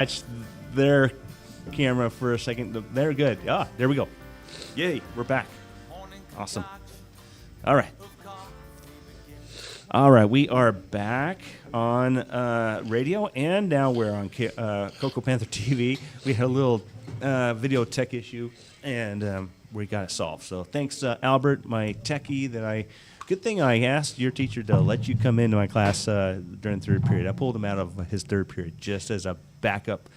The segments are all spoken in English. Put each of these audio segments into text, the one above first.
Catch their camera for a second. They're good. Ah, there we go. Yay, we're back. Awesome. All right. All right, we are back on radio, and now we're on Cocoa Panther TV. We had a little video tech issue, and we got it solved. So thanks, Albert, my techie. Good thing I asked your teacher to let you come into my class during third period. I pulled him out of his third period just as a backup.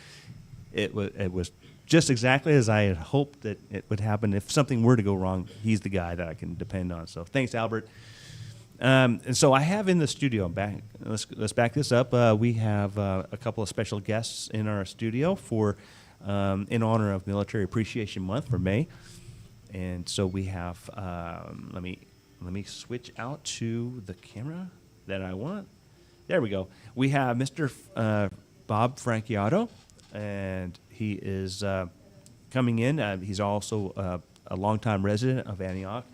It was just exactly as I had hoped that it would happen. If something were to go wrong, he's the guy that I can depend on. So thanks, Albert. And so I have in the studio, let's back this up. We have a couple of special guests in our studio in honor of Military Appreciation Month for May. And so we have, let me switch out to the camera that I want. There we go. We have Mr. Bob Franchiato, and he is coming in. He's also a longtime resident of Antioch.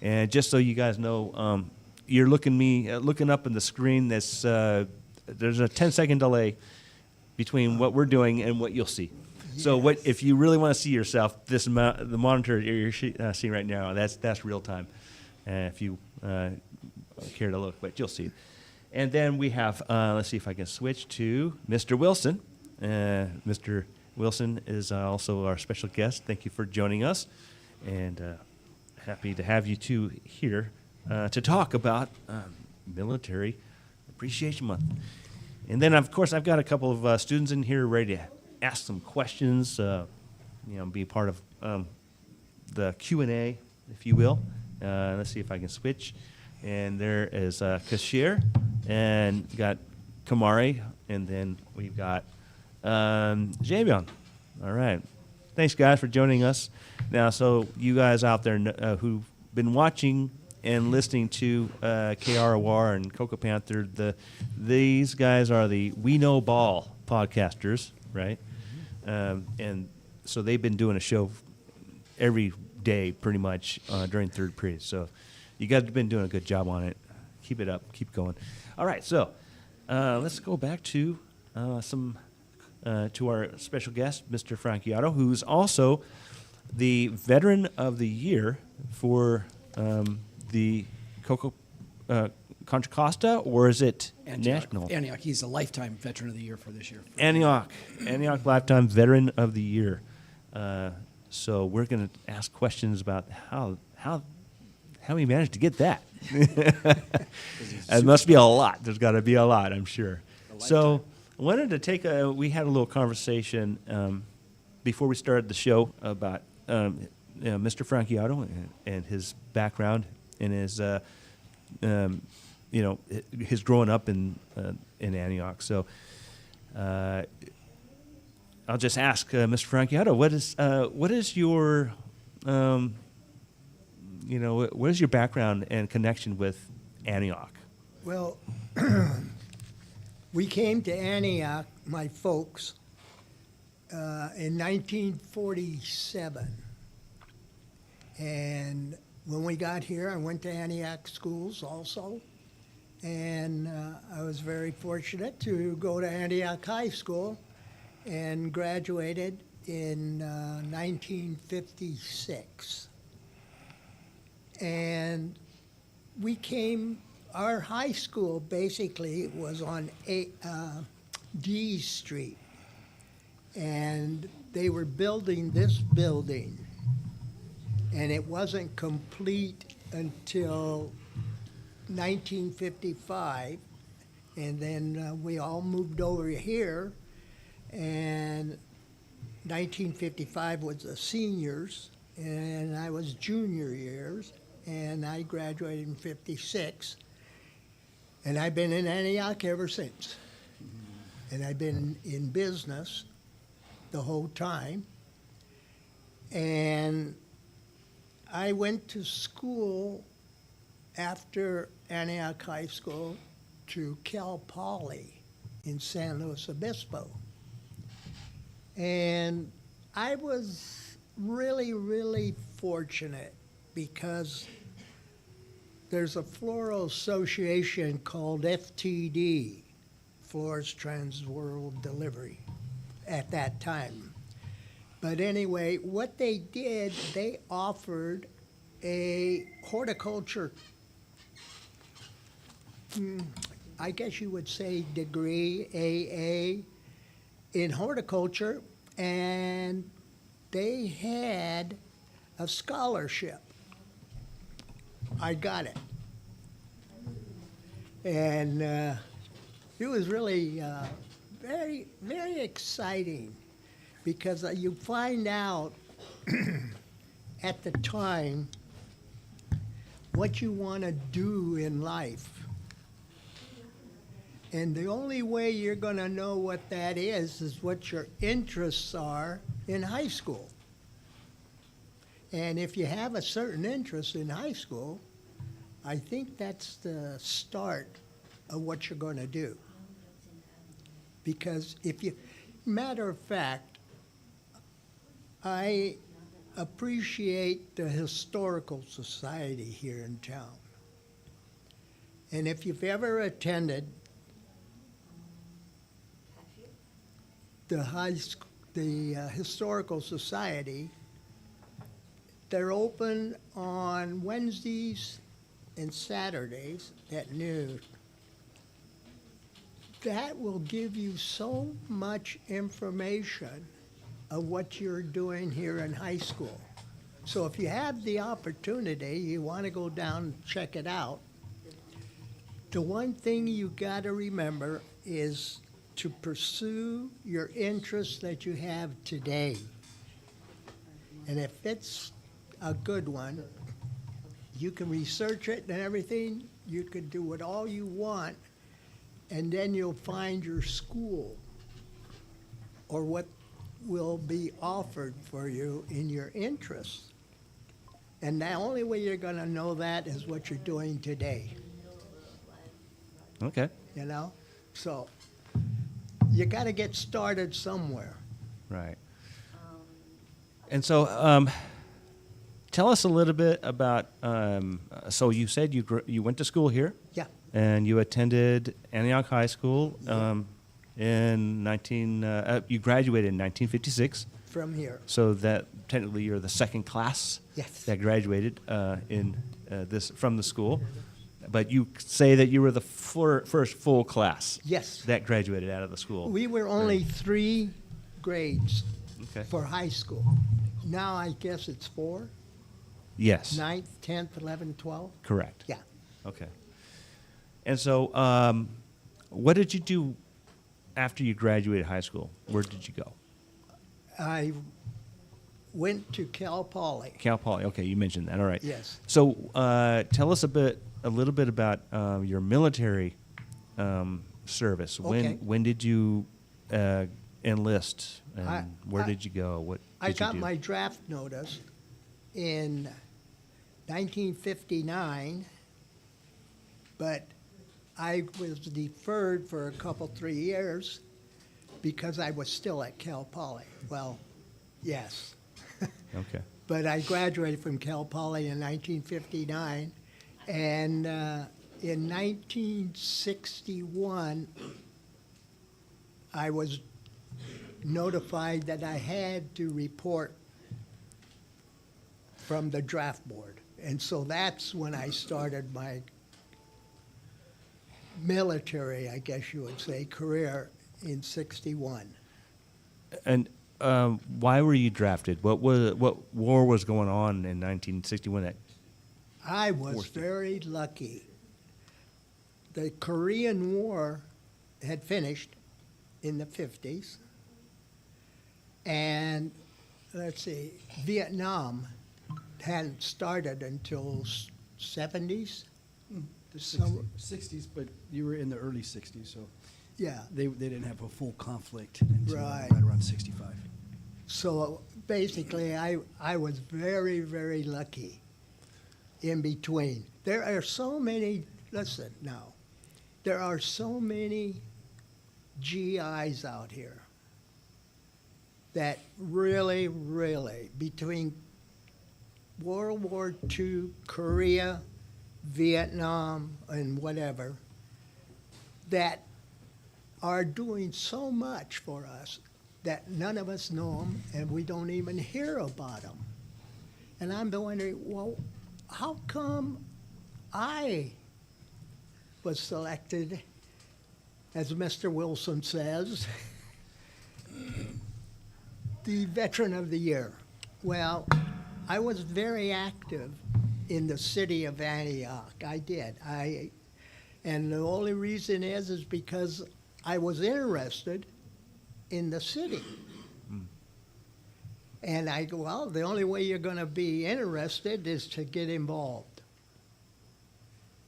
And just so you guys know, you're looking up in the screen. There's a 10-second delay between what we're doing and what you'll see. Yes. So if you really want to see yourself, the monitor you're seeing right now, that's real time. If you care to look, but you'll see. And then we have, let's see if I can switch to Mr. Wilson. Mr. Wilson is also our special guest. Thank you for joining us, and happy to have you two here to talk about Military Appreciation Month. And then, of course, I've got a couple of students in here ready to ask some questions, be part of the Q&A, if you will. Let's see if I can switch. And there is Kashir, and got Kamari, and then we've got Javion. All right. Thanks, guys, for joining us. Now, so you guys out there who've been watching and listening to KROR and Cocoa Panther, these guys are the We Know Ball podcasters, right? And so they've been doing a show every day pretty much during third period. So you guys have been doing a good job on it. Keep it up. Keep going. All right, so let's go back to to our special guest, Mr. Franchiato, who's also the Veteran of the Year for the Contra Costa, or is it national? Antioch. He's a lifetime Veteran of the Year for this year. Antioch Lifetime Veteran of the Year. So we're going to ask questions about how he managed to get that. It must be a lot. There's got to be a lot, I'm sure. So I wanted to we had a little conversation before we started the show about Mr. Franchiato and his background and his growing up in Antioch. So I'll just ask Mr. Franchiato, what is your what is your background and connection with Antioch? Well, we came to Antioch, my folks, in 1947. And when we got here, I went to Antioch schools also. And I was very fortunate to go to Antioch High School and graduated in 1956. And our high school basically was on D Street. And they were building this building. And it wasn't complete until 1955. And then we all moved over here. And 1955 was the seniors, and I was junior years, and I graduated in 56. And I've been in Antioch ever since. And I've been in business the whole time. And I went to school after Antioch High School to Cal Poly in San Luis Obispo. And I was really, really fortunate because there's a floral association called FTD, Florist Trans World Delivery. at that time. But anyway, what they did, they offered a horticulture, I guess you would say degree, AA, in horticulture, and they had a scholarship. I got it. And it was really very, very exciting because you find out at the time what you want to do in life. And the only way you're going to know what that is what your interests are in high school. And if you have a certain interest in high school, I think that's the start of what you're going to do. Because if you, matter of fact, I appreciate the Historical Society here in town. And if you've ever attended the Historical Society, they're open on Wednesdays and Saturdays at noon. That will give you so much information of what you're doing here in high school. So if you have the opportunity, you want to go down and check it out, the one thing you got to remember is to pursue your interests that you have today. And if it's a good one, you can research it and everything. You can do it all you want, and then you'll find your school or what will be offered for you in your interests. And the only way you're going to know that is what you're doing today, Okay. you know? So you got to get started somewhere. Right. And so, tell us a little bit about. So you said you went to school here. Yeah. And you attended Antioch High School in you graduated in 1956. From here. So that technically you're the second class Yes. that graduated from the school. But you say that you were the first full class Yes. that graduated out of the school. We were only 3 grades Okay. for high school. Now I guess it's 4, Yes. 9th, 10th, 11th, 12th. Correct. Yeah. Okay. And so, what did you do after you graduated high school? Where did you go? I went to Cal Poly. Cal Poly. Okay, you mentioned that. All right. Yes. So, tell us a little bit about your military service. Okay. When did you enlist, and where I- did you go? What did I you got do? my draft notice in 1959, but I was deferred for a couple, 3 years because I was still at Cal Poly. Well, yes. Okay. But I graduated from Cal Poly in 1959, and in 1961, I was notified that I had to report from the draft board. And so that's when I started my military, I guess you would say, career in 61. And why were you drafted? What war was going on in 1961? That I was Forced you. very lucky. The Korean War had finished in the 50s, and let's see, Vietnam hadn't started until 70s. The So- 60s, but you were in the early 60s, so Yeah. they didn't have a full conflict until Right. right around 65. So basically, I was very, very lucky in between. There are so many, listen now, there are so many GIs out here that really, really, between World War II, Korea, Vietnam, and whatever, that are doing so much for us. that none of us know them, and we don't even hear about them. And I'm wondering, well, how come I was selected, as Mr. Wilson says, the Veteran of the Year? Well, I was very active in the city of Antioch. I did. And the only reason is because I was interested in the city. And I go, well, the only way you're going to be interested is to get involved.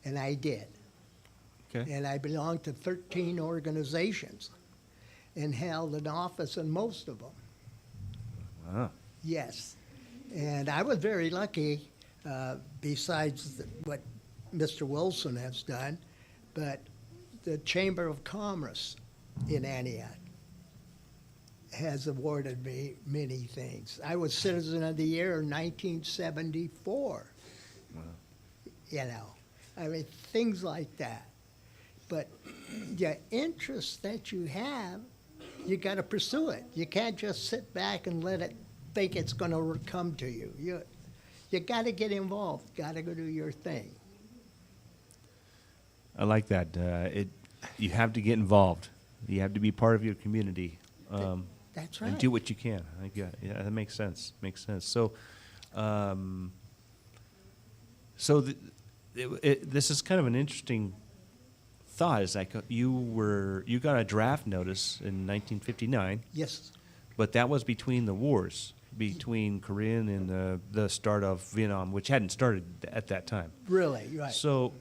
And I did. Okay. And I belonged to 13 organizations and held an office in most of them. Wow. Yes. And I was very lucky, besides what Mr. Wilson has done, but the Chamber of Commerce in Antioch has awarded me many things. I was Citizen of the Year in 1974. Wow. You know, I mean, things like that. But the interest that you have, you got to pursue it. You can't just sit back and let it think it's going to come to you. You got to get involved. Got to go do your thing. I like that. You have to get involved. You have to be part of your community. That's right. And do what you can. Yeah, that makes sense. Makes sense. So, this is kind of an interesting thought. Is like you got a draft notice in 1959, Yes. but that was between the wars, between Korean and the start of Vietnam, which hadn't started at that time. Really, right. So,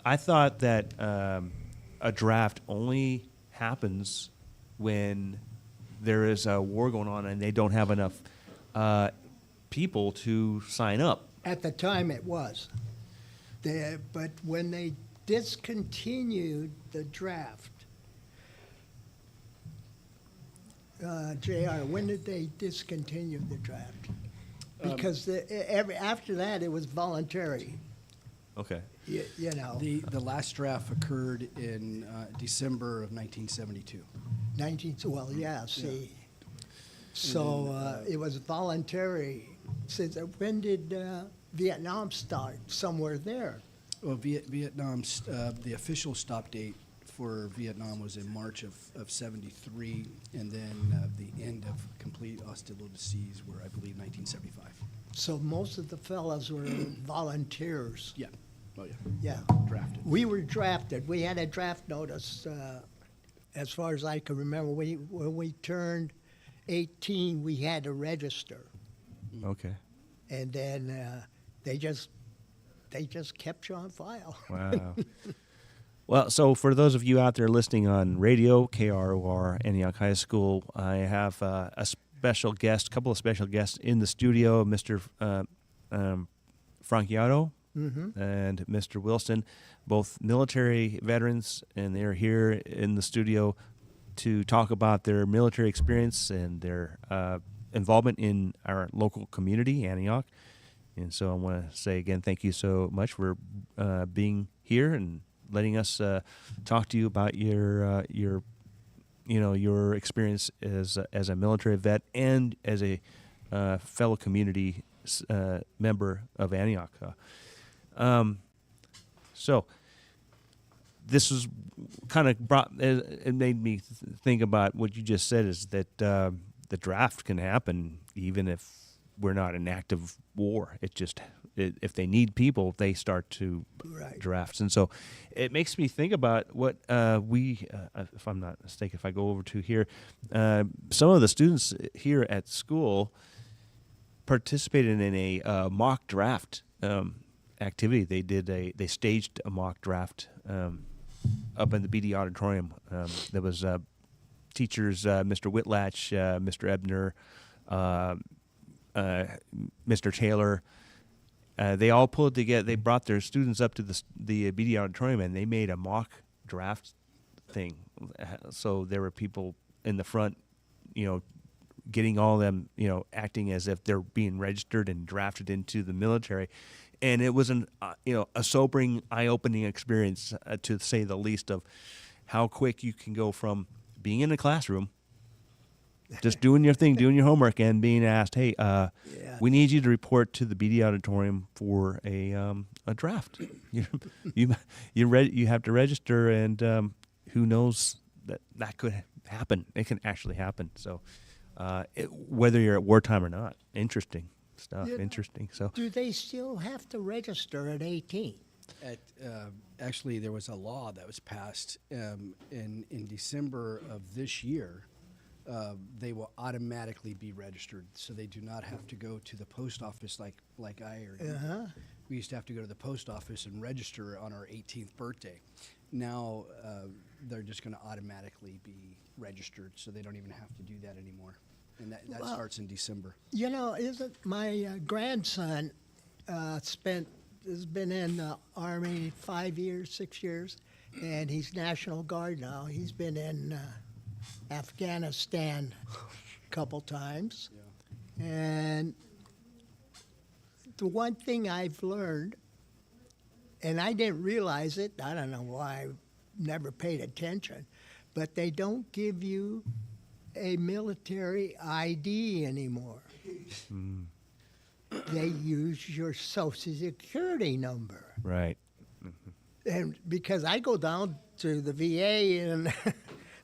I thought that a draft only happens when there is a war going on and they don't have enough people to sign up. At the time, it was. But when they discontinued the draft, JR, when did they discontinue the draft? Because after that, it was voluntary. Okay. You know, The last draft occurred in December of 1972. well, yeah, see. So it was voluntary. Since when did Vietnam start? Somewhere there. Well, Vietnam's the official stop date for Vietnam was in March of 73, and then the end of complete hostilities were, I believe, 1975. So most of the fellas were volunteers. Yeah. Oh, yeah. Yeah. Drafted. We were drafted. We had a draft notice, as far as I can remember. When we turned 18, we had to register. Okay. And then they just kept you on file. Wow. Well, so for those of you out there listening on radio, KROR, Antioch High School, I have a couple of special guests in the studio, Mr. Franchiato and Mr. Wilson, both military veterans, and they're here in the studio to talk about their military experience and their involvement in our local community, Antioch. And so I want to say again, thank you so much for being here and letting us talk to you about your experience as a military vet and as a fellow community member of Antioch. So this was kind of it made me think about what you just said, is that the draft can happen even if we're not in active war. If they need people, they start to drafts. And so it makes me think about what if I'm not mistaken, if I go over to here, some of the students here at school participated in a mock draft activity. They staged a mock draft up in the BD auditorium. There was teachers, Mr. Whitlatch, Mr. Ebner, Mr. Taylor. They all pulled together. They brought their students up to the BD auditorium, and they made a mock draft thing. So there were people in the front, getting all of them, acting as if they're being registered and drafted into the military. And it was a sobering, eye-opening experience, to say the least, of how quick you can go from being in a classroom just doing your thing, doing your homework, and being asked, "Hey, we need you to report to the BD auditorium for a draft. You have to register, and who knows that could happen? It can actually happen. So, whether you're at wartime or not, interesting stuff. Yeah. Interesting. So, Do they still have to register at 18? Actually, there was a law that was passed in December of this year. They will automatically be registered, so they do not have to go to the post office like I or you. Uh-huh. We used to have to go to the post office and register on our 18th birthday. Now they're just going to automatically be registered, so they don't even have to do that anymore. And that Wow. starts in December. You know, my grandson has been in the Army 5 years, 6 years, and he's National Guard now. He's been in Afghanistan a couple times. Yeah. And the one thing I've learned, and I didn't realize it, I don't know why I never paid attention, but they don't give you a military ID anymore. They use your Social Security number. right. And because I go down to the VA and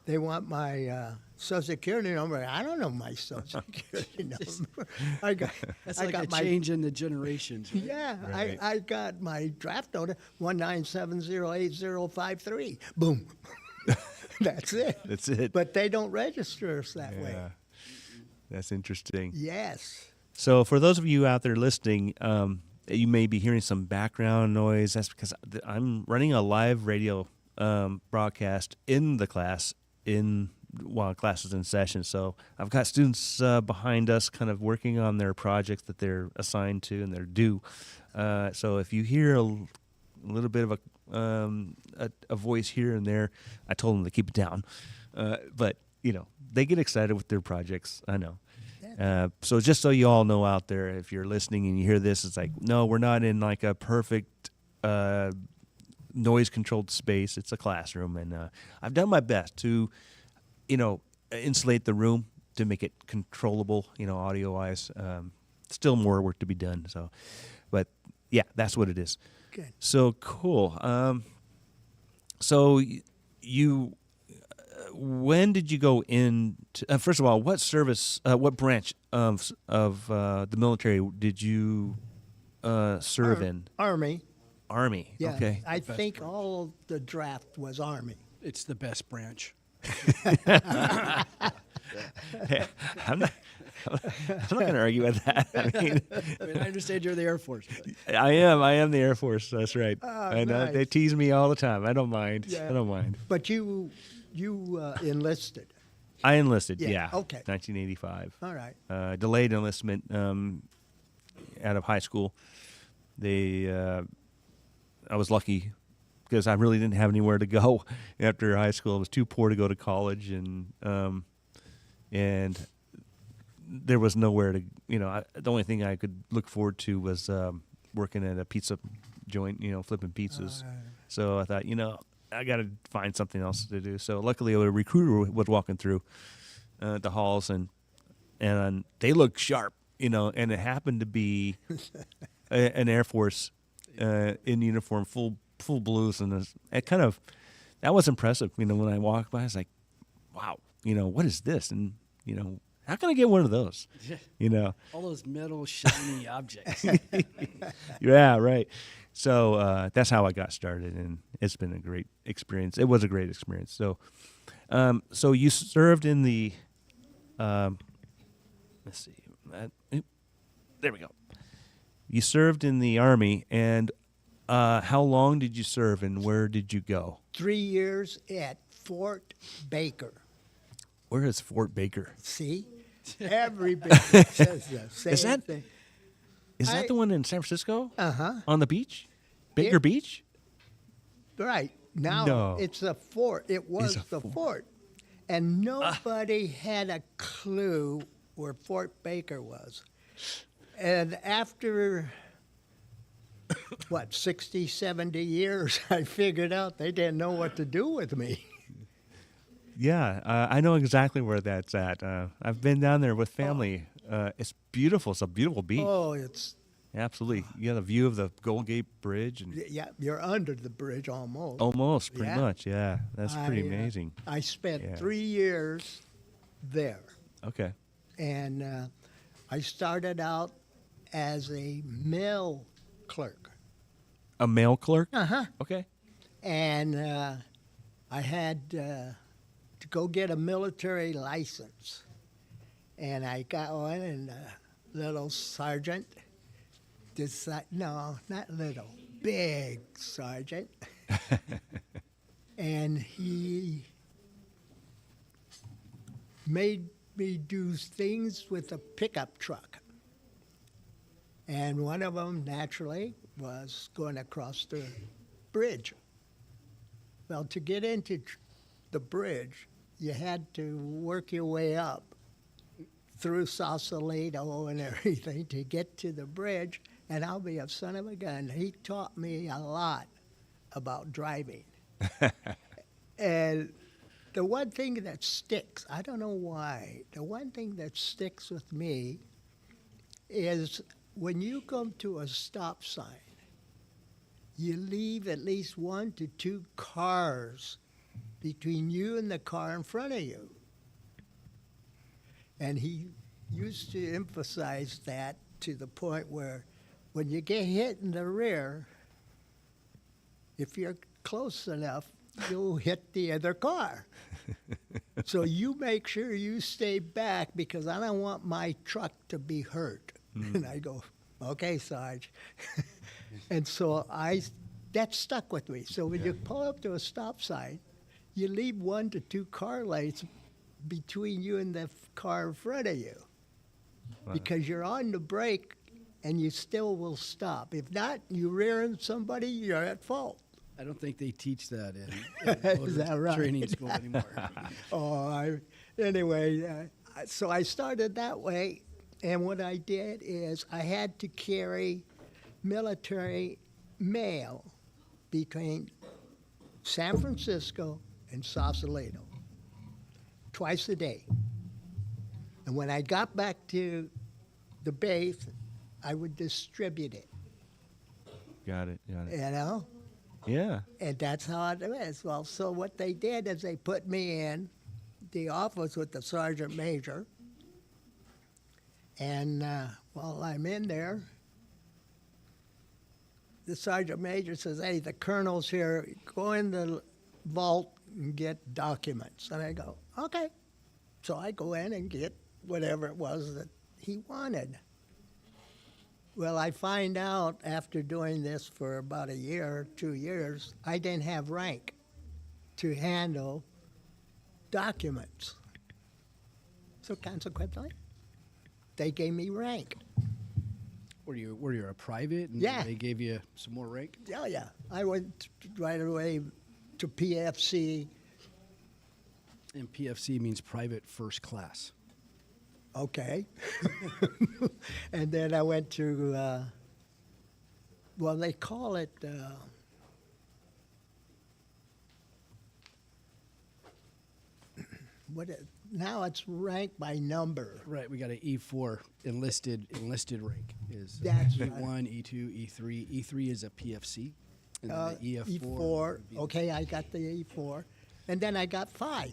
they want my Social Security number, I don't know my Social Security number. That's I like got a my change in the generations. Right? Yeah, Right. I got my draft notice 197808053. Boom. That's it. That's it. But they don't register us that way. Yeah. That's interesting. Yes. So, for those of you out there listening, you may be hearing some background noise. That's because I'm running a live radio broadcast in the class while class is in session. So, I've got students behind us kind of working on their projects that they're assigned to and they're due. So, if you hear a little bit of a voice here and there, I told them to keep it down. But, they get excited with their projects. I know. So just so you all know out there, if you're listening and you hear this, it's like, no, we're not in like a perfect noise-controlled space. It's a classroom, and I've done my best to, insulate the room to make it controllable, audio-wise. Still more work to be done. So, but yeah, that's what it is. Good. So cool. So you. When did you go in? First of all, what service, what branch of the military did you serve in? Army. Army. Yeah. Okay. I think all the draft was Army. It's the best branch. I'm not going to argue with that. I mean, I understand you're the Air Force. But I am the Air Force. That's right. Oh, and nice. they tease me all the time. I don't mind. Yeah. I don't mind. But you enlisted. I enlisted. Yeah, Yeah. okay. 1985. All right. Delayed enlistment out of high school. I was lucky because I really didn't have anywhere to go after high school. I was too poor to go to college, and there was nowhere to. The only thing I could look forward to was working at a pizza joint. Flipping pizzas. So I thought, I got to find something else to do. So luckily, a recruiter was walking through the halls, and they looked sharp, and it happened to be an Air Force in uniform, full blues, and that was impressive. When I walked by, I was like, wow, what is this? And how can I get one of those? all those metal shiny objects. Yeah, right. So that's how I got started, and it's been a great experience. It was a great experience. So, so you served in the, let's see, there we go. You served in the Army, and how long did you serve, and where did you go? 3 years at Fort Baker. Where is Fort Baker? See? Everybody says the same thing. Is that the one in San Francisco? Uh-huh. On the beach? Baker Beach? Right. Now No. it's a fort. It was a the fort. fort. And nobody had a clue where Fort Baker was. And after, 60, 70 years, I figured out they didn't know what to do with me. Yeah, I know exactly where that's at. I've been down there with family. It's beautiful. It's a beautiful beach. Oh, it's Absolutely. You got a view of the Golden Gate Bridge and yeah. You're under the bridge almost. almost pretty Yeah. much. Yeah, that's pretty I, amazing. I spent Yeah. 3 years there, Okay. and I started out as a mail clerk. A mail clerk? Uh-huh. Okay. And I had to go get a military license. And I got one, and little sergeant decided, no, not little, big sergeant. And he made me do things with a pickup truck. And one of them, naturally, was going across the bridge. Well, to get into the bridge, you had to work your way up through Sausalito and everything to get to the bridge, and I'll be a son of a gun. He taught me a lot about driving. And the one thing that sticks, I don't know why, the one thing that sticks with me is when you come to a stop sign, you leave at least 1 to 2 cars between you and the car in front of you. And he used to emphasize that to the point where when you get hit in the rear, if you're close enough, you'll hit the other car. So you make sure you stay back because I don't want my truck to be hurt. And I go, okay, Sarge. And so that stuck with me. So when you pull up to a stop sign, you leave 1 to 2 car lanes between you and the car in front of you. Wow. Because you're on the brake and you still will stop. If not, you rear into somebody, you're at fault. I don't think they teach that in Is motor that right? training school anymore. Anyway, so I started that way, and what I did is I had to carry military mail between San Francisco and Sausalito twice a day. And when I got back to the base, I would distribute it, Got it. you know? Yeah. And that's how it is. Well, so what they did is they put me in the office with the sergeant major. And while I'm in there, the sergeant major says, hey, the colonel's here. Go in the vault and get documents. And I go, okay. So I go in and get whatever it was that he wanted. Well, I find out after doing this for about a year, 2 years, I didn't have rank to handle documents. So consequently, they gave me rank. Were you a private? And Yeah. They gave you some more rank? Yeah. I went right away to PFC. And PFC means private first class. Okay. And then I went to, well, they call it, now it's ranked by number. Right, we got an E4 enlisted rank is That's right. E1, E2, E3. E3 is a PFC. And then the EF4. E4, would be- okay, I got the E4. And then I got 5.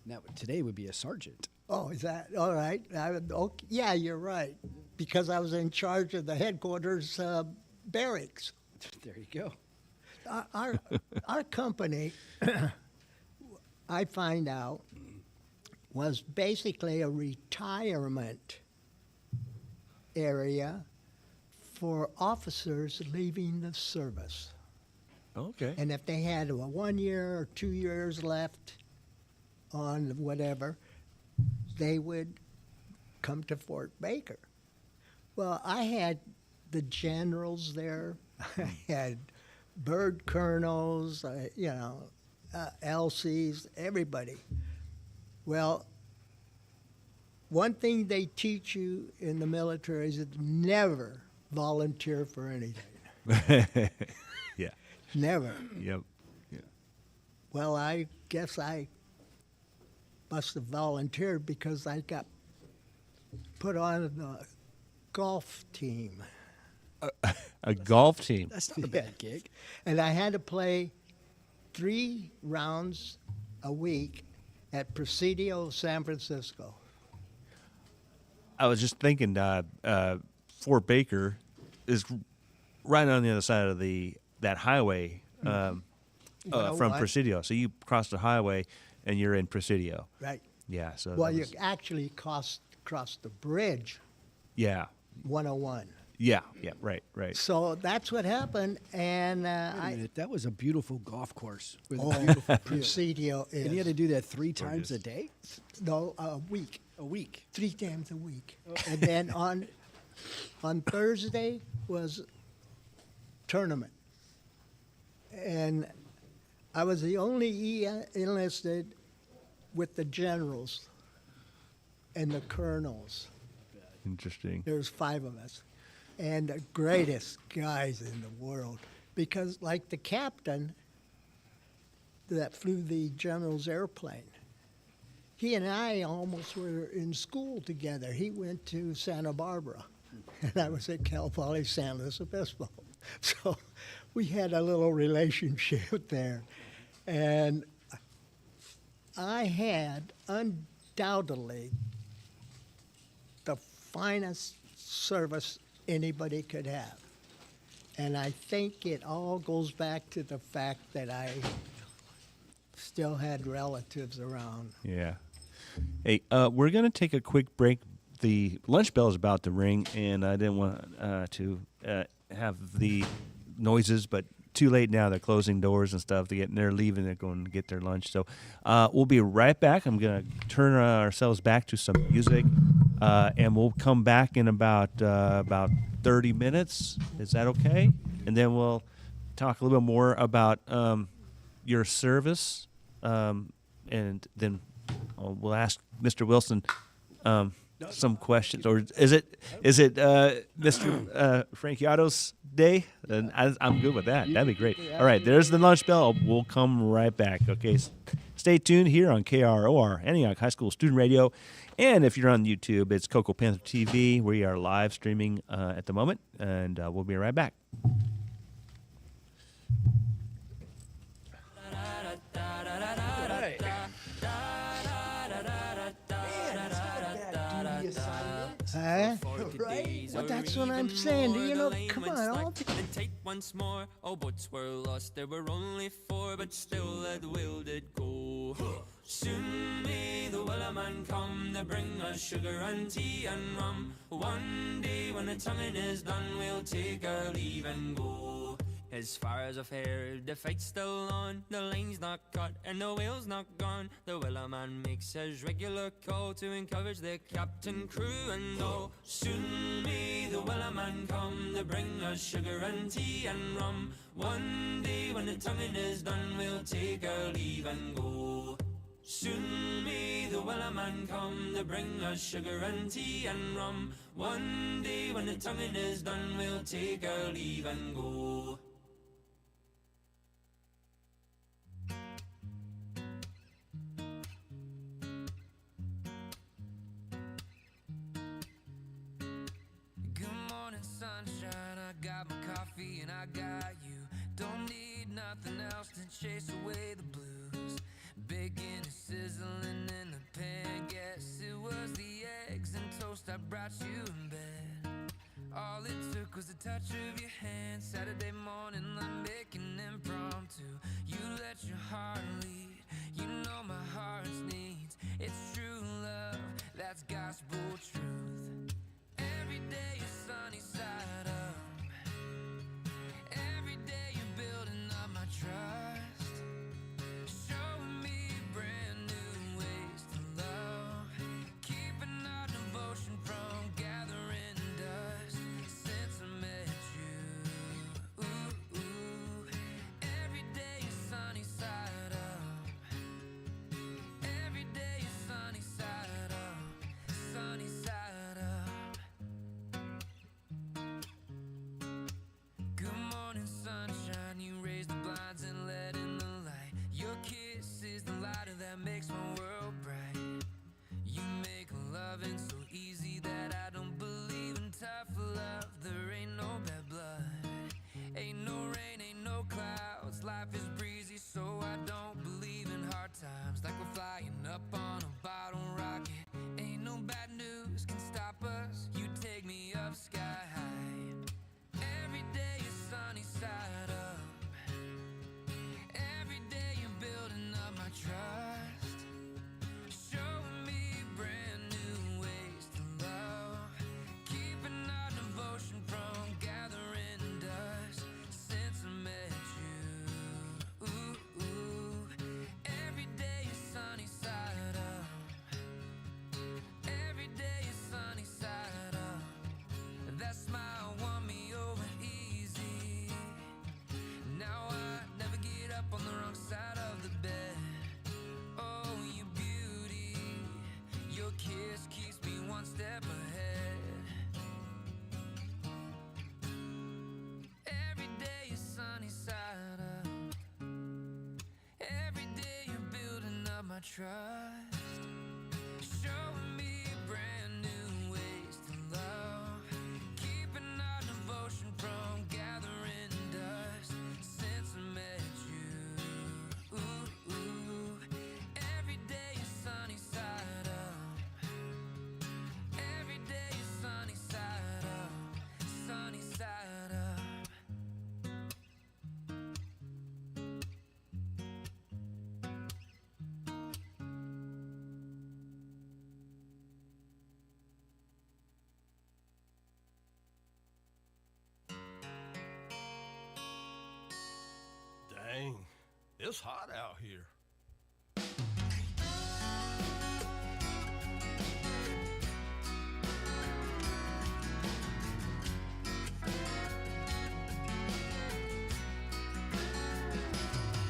Now today would be a sergeant. Oh, is that all right? Okay, yeah, you're right. Because I was in charge of the headquarters barracks. There you go. Our company, I find out, was basically a retirement area for officers leaving the service. Okay. And if they had 1 year or 2 years left on whatever, they would come to Fort Baker. Well, I had the generals there. I had bird colonels, LCs, everybody. Well, one thing they teach you in the military is never volunteer for anything. Yeah. Never. Yep. Yeah. Well, I guess I must have volunteered because I got put on the golf team. A golf team. That's not a bad gig. And I had to play 3 rounds a week at Presidio, San Francisco. I was just thinking, Fort Baker is right on the other side of that highway from 101. Presidio. So you cross the highway and you're in Presidio. Right. Yeah. So Well, that you was- actually cross the bridge, yeah, 101. yeah, right. So that's what happened, and Wait a minute, that was a beautiful golf course with a oh, beautiful Presidio is And you had to do that 3 times a day? no a week, A week. 3 times a week, and then on Thursday was tournament, and I was the only enlisted with the generals and the colonels. Interesting. There's 5 of us, and the greatest guys in the world. Because, like the captain that flew the general's airplane, he and I almost were in school together. He went to Santa Barbara, and I was at Cal Poly San Luis Obispo. So we had a little relationship there. And I had undoubtedly the finest service anybody could have. And I think it all goes back to the fact that I still had relatives around. Yeah. Hey, we're going to take a quick break. The lunch bell is about to ring, and I didn't want to have the noises, but too late now. They're closing doors and stuff. They're leaving. They're going to get their lunch. So we'll be right back. I'm going to turn ourselves back to some music, and we'll come back in about 30 minutes. Is that okay? And then we'll talk a little bit more about your service, and then we'll ask Mr. Wilson some questions. Or is it Mr. Franchiato's day? And I'm good with that. That'd be great. All right, there's the lunch bell. We'll come right back. Okay, stay tuned here on KROR, Antioch High School Student Radio. And if you're on YouTube, it's Cocoa Panther TV. We are live streaming at the moment, and we'll be right back. Huh? Right? Well, that's what I'm saying. You know, come on, all Then take once more. All boats were lost. There were only 4, but still that will did go. Soon may the wellerman come to bring us sugar and tea and rum. One day when the tonguing is done, we'll take our leave and go. As far as I've heard, the fight's still on. The line's not cut and the whale's not gone. The wellerman makes his regular call to encourage the captain, crew and all. Soon may the wellerman come to bring us sugar and tea and rum. One day when the tonguing is done, we'll take our leave and go. Soon may the wellerman come to bring us sugar and tea and rum. One day when the tonguing is done, we'll take our leave and go. Good morning, sunshine. I got my coffee and I got you. Don't need nothing else to chase away the blues. Bacon is sizzling in the pan. Guess it was the eggs and toast I brought you in bed. All it took was a touch of your hand. Saturday morning, I'm making impromptu. You let your heart lead. You know my heart's needs. It's true love, that's gospel truth. Every day is sunny side up. Every day you're building up my trust. Showing me brand new ways to love. Keeping our devotion from gathering dust. Since I met you, ooh, ooh. Every day is sunny side up. Every day is sunny side up. Sunny side trust, showing me brand new ways to love, keeping our devotion from gathering dust since I met you. Ooh, ooh. Every day is sunny side up, every day is sunny side up, sunny side up. Dang, it's hot out here.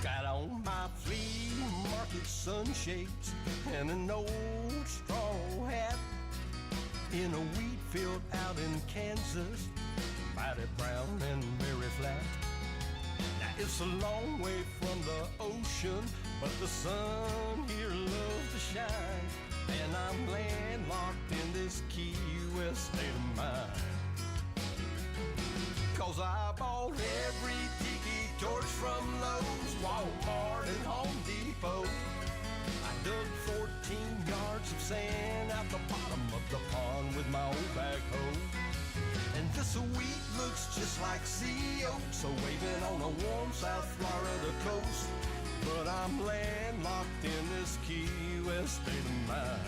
Got on my flea market sunshades and an old straw hat in a wheat field out in Kansas, mighty brown and very flat. Now it's a long way from the ocean, but the sun here loves to shine, and I'm landlocked in this Key West state of mind. 'Cause I bought every tiki torch from Lowe's, Walmart, and Home Depot. I dug 14 yards of sand out the bottom of the pond with my old backhoe. And this wheat looks just like sea oats, so waving on a warm South Florida coast. But I'm landlocked in this Key West state of mind.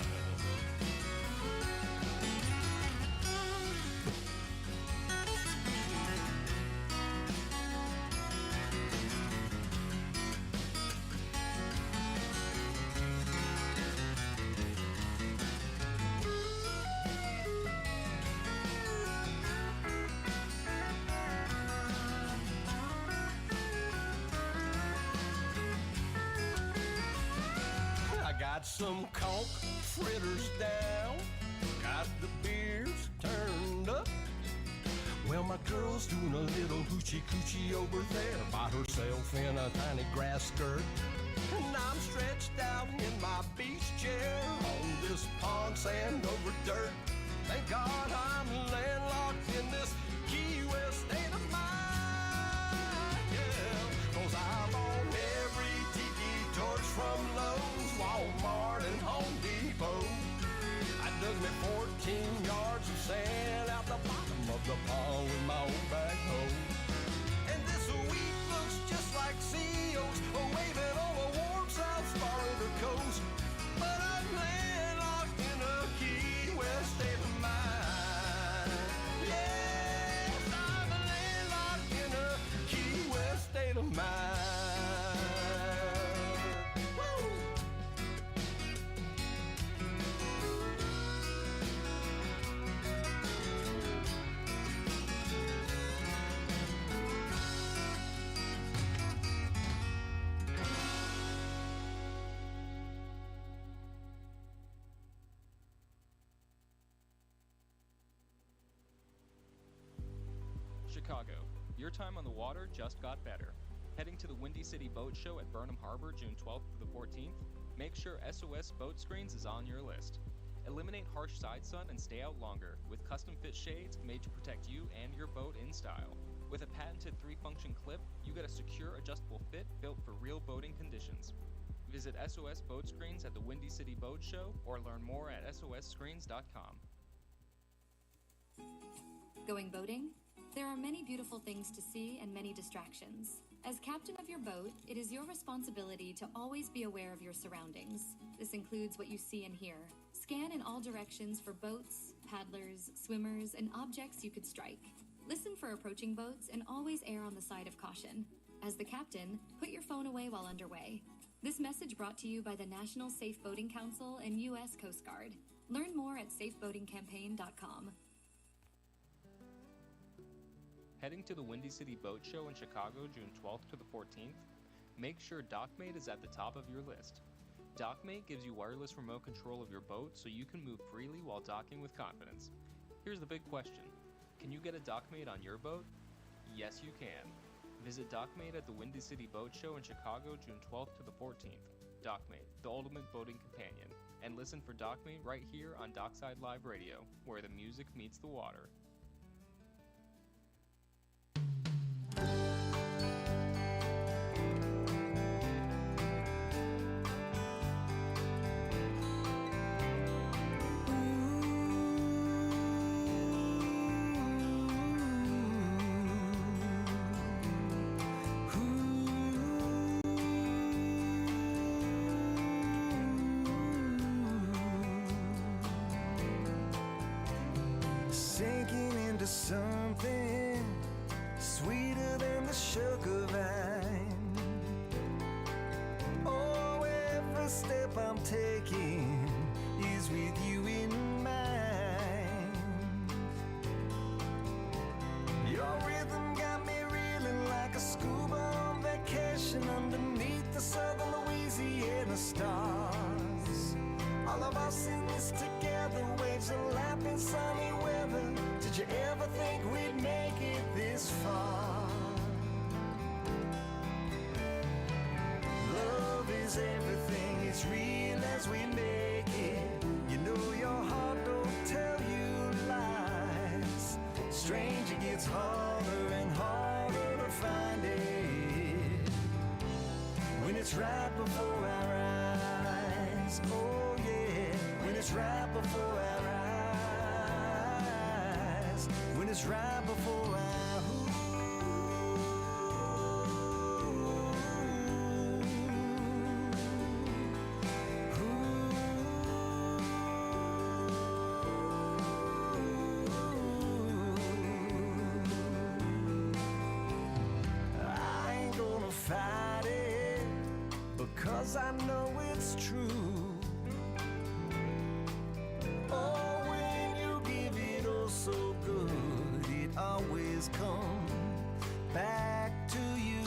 Got some conch fritters down, got the beers turned up. Well, my girl's doing a little hoochie coochie over there by herself in a tiny grass skirt. And I'm stretched out in my beach chair on this pond sand over dirt. Thank God I'm landlocked in this Key West state of mind. Yeah, 'cause I'm on every tiki torch from Lowe's, Walmart, and Home Depot. I dug me 14 yards of sand out the bottom of the pond with my old backhoe. And this wheat looks just like sea oats, waving on a warm South Florida coast. But I'm landlocked in a Key West state of mind. Yes, I'm landlocked in a Key West state of mind. Chicago, your time on the water just got better. Heading to the Windy City Boat Show at Burnham Harbor June 12th to the 14th, make sure SOS Boat Screens is on your list. Eliminate harsh side sun and stay out longer with custom fit shades made to protect you and your boat in style. With a patented 3-function clip, you get a secure adjustable fit built for real boating conditions. Visit SOS Boat Screens at the Windy City Boat Show or learn more at sosscreens.com. Going boating? There are many beautiful things to see and many distractions. As captain of your boat, it is your responsibility to always be aware of your surroundings. This includes what you see and hear. Scan in all directions for boats, paddlers, swimmers, and objects you could strike. Listen for approaching boats and always err on the side of caution. As the captain, put your phone away while underway. This message brought to you by the National Safe Boating Council and U.S. Coast Guard. Learn more at safeboatingcampaign.com. Heading to the Windy City Boat Show in Chicago June 12th to the 14th, make sure DockMate is at the top of your list. DockMate gives you wireless remote control of your boat so you can move freely while docking with confidence. Here's the big question. Can you get a DockMate on your boat? Yes, you can. Visit DockMate at the Windy City Boat Show in Chicago June 12th to the 14th. Dockmate, the ultimate boating companion, and listen for Dockmate right here on Dockside Live Radio, where the music meets the water. Sinking into something sweeter than the sugar vine. Oh, every step I'm taking is with you in mind. Your rhythm got me reeling like a scuba on vacation underneath the southern Louisiana stars. All of us in this together, waves are lapping sunny weather. Did you ever think we'd make it this far? Love is everything, it's real as we make it. You know your heart don't tell you lies. Strange, it gets harder and harder to find it when it's right before our eyes. Oh yeah, when it's right before our eyes. When it's right before our I ain't gonna fight it, because I know it's true. Oh, when you give it all so good, it always comes back to you.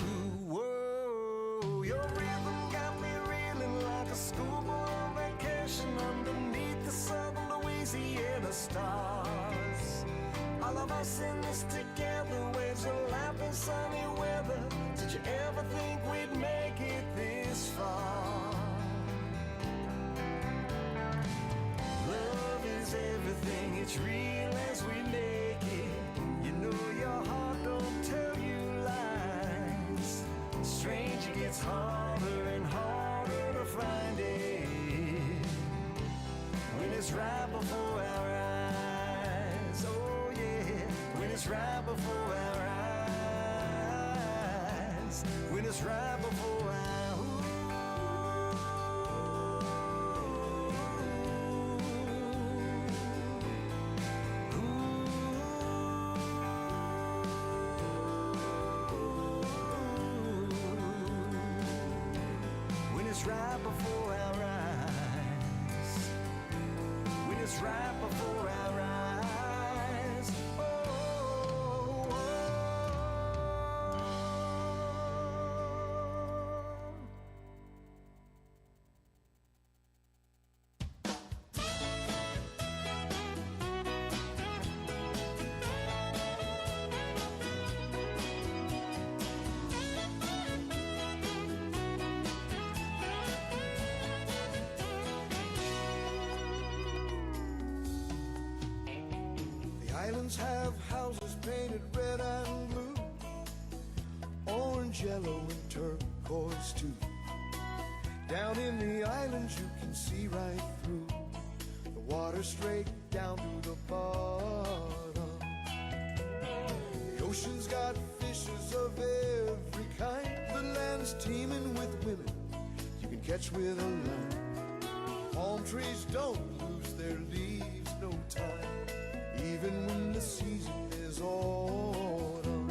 Whoa, your rhythm got me reeling like a schoolboy on vacation underneath the southern Louisiana stars. All of us in this together, waves are lapping sunny weather. Did you ever think we'd make it this far? Love is everything, it's real as we make it. You know your heart don't tell you lies. Strange, it gets harder and harder to find it when it's right before our eyes. Oh yeah, when it's right before our eyes. When it's right before our when it's right before our eyes. When it's right before our eyes. Oh, oh, oh. The islands have houses painted red and blue, orange, yellow, and turquoise too. Down in the islands you can see right through the water straight down to the bottom. The ocean's got fishes of every kind. The land's teeming with women you can catch with a line. Palm trees don't lose their leaves no time, even when the season is autumn.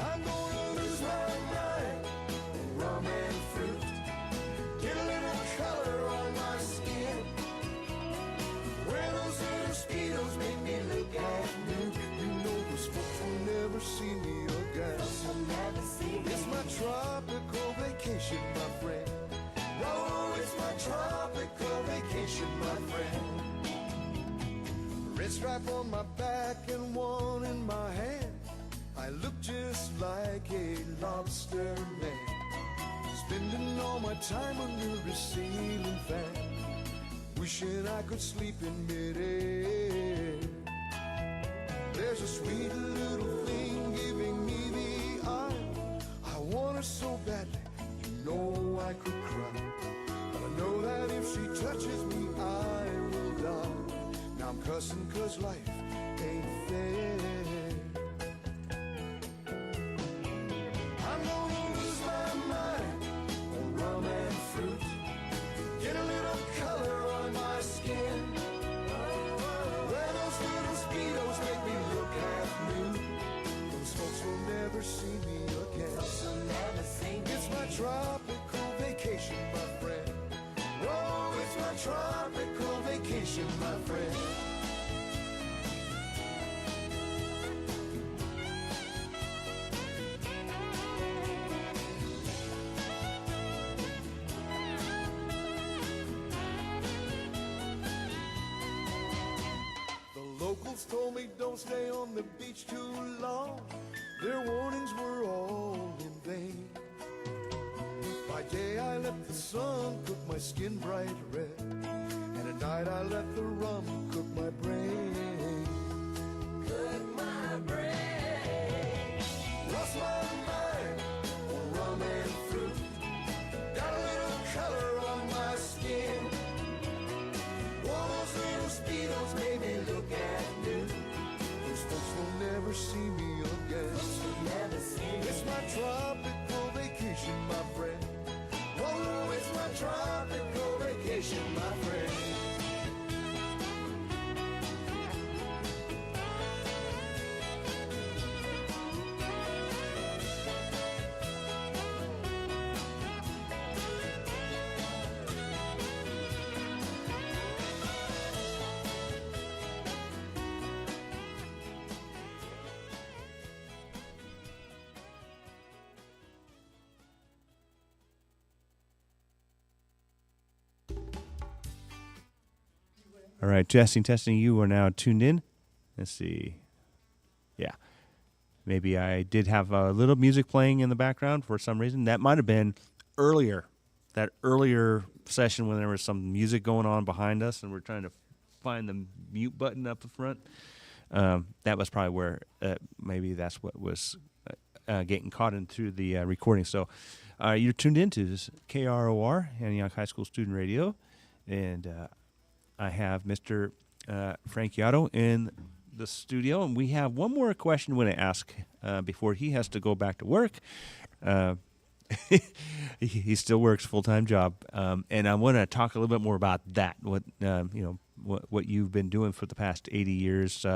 I'm gonna lose my mind in rum and fruit, get a little color on my skin. Where those little mosquitoes make me look at new, you know those folks will never see me again. It's my tropical vacation, my friend. Oh, it's my tropical vacation, my friend. Red stripe on my back and one in my hand, I look just like a lobster man. spending all my time under a ceiling fan, wishing I could sleep in midair. There's a sweet little thing giving me the eye. I want her so badly, you know I could cry. But I know that if she touches me, I will die. Now I'm cussing 'cause life ain't fair. I'm gonna lose my mind on rum and fruit. Get a little color on my skin. Wear those little speedos, make me look half new. Those folks will never see me again. It's my tropical vacation, my friend. Oh, it's my tropical vacation, my friend. The locals told me don't stay on the beach too long. Their warnings were all in vain. By day I let the sun cook my skin bright red, and at night I let the rum cook my brain. Cook my brain. Lost my mind on rum and fruit. Got a little color on my skin. All those little speedos made me look at new. Those folks will never see me again. It's my tropical vacation, my friend. Oh, it's my tropical vacation, my friend. All right, testing. You are now tuned in. Let's see. Yeah. Maybe I did have a little music playing in the background for some reason. That might have been earlier, that earlier session when there was some music going on behind us and we're trying to find the mute button up the front. That was probably where maybe that's what was getting caught into the recording. So you're tuned into this KROR, Antioch High School Student Radio, and I have Mr. Frank Yotto in the studio, and we have one more question we're going to ask before he has to go back to work. He still works a full-time job, and I want to talk a little bit more about that. What you've been doing for the past 80 years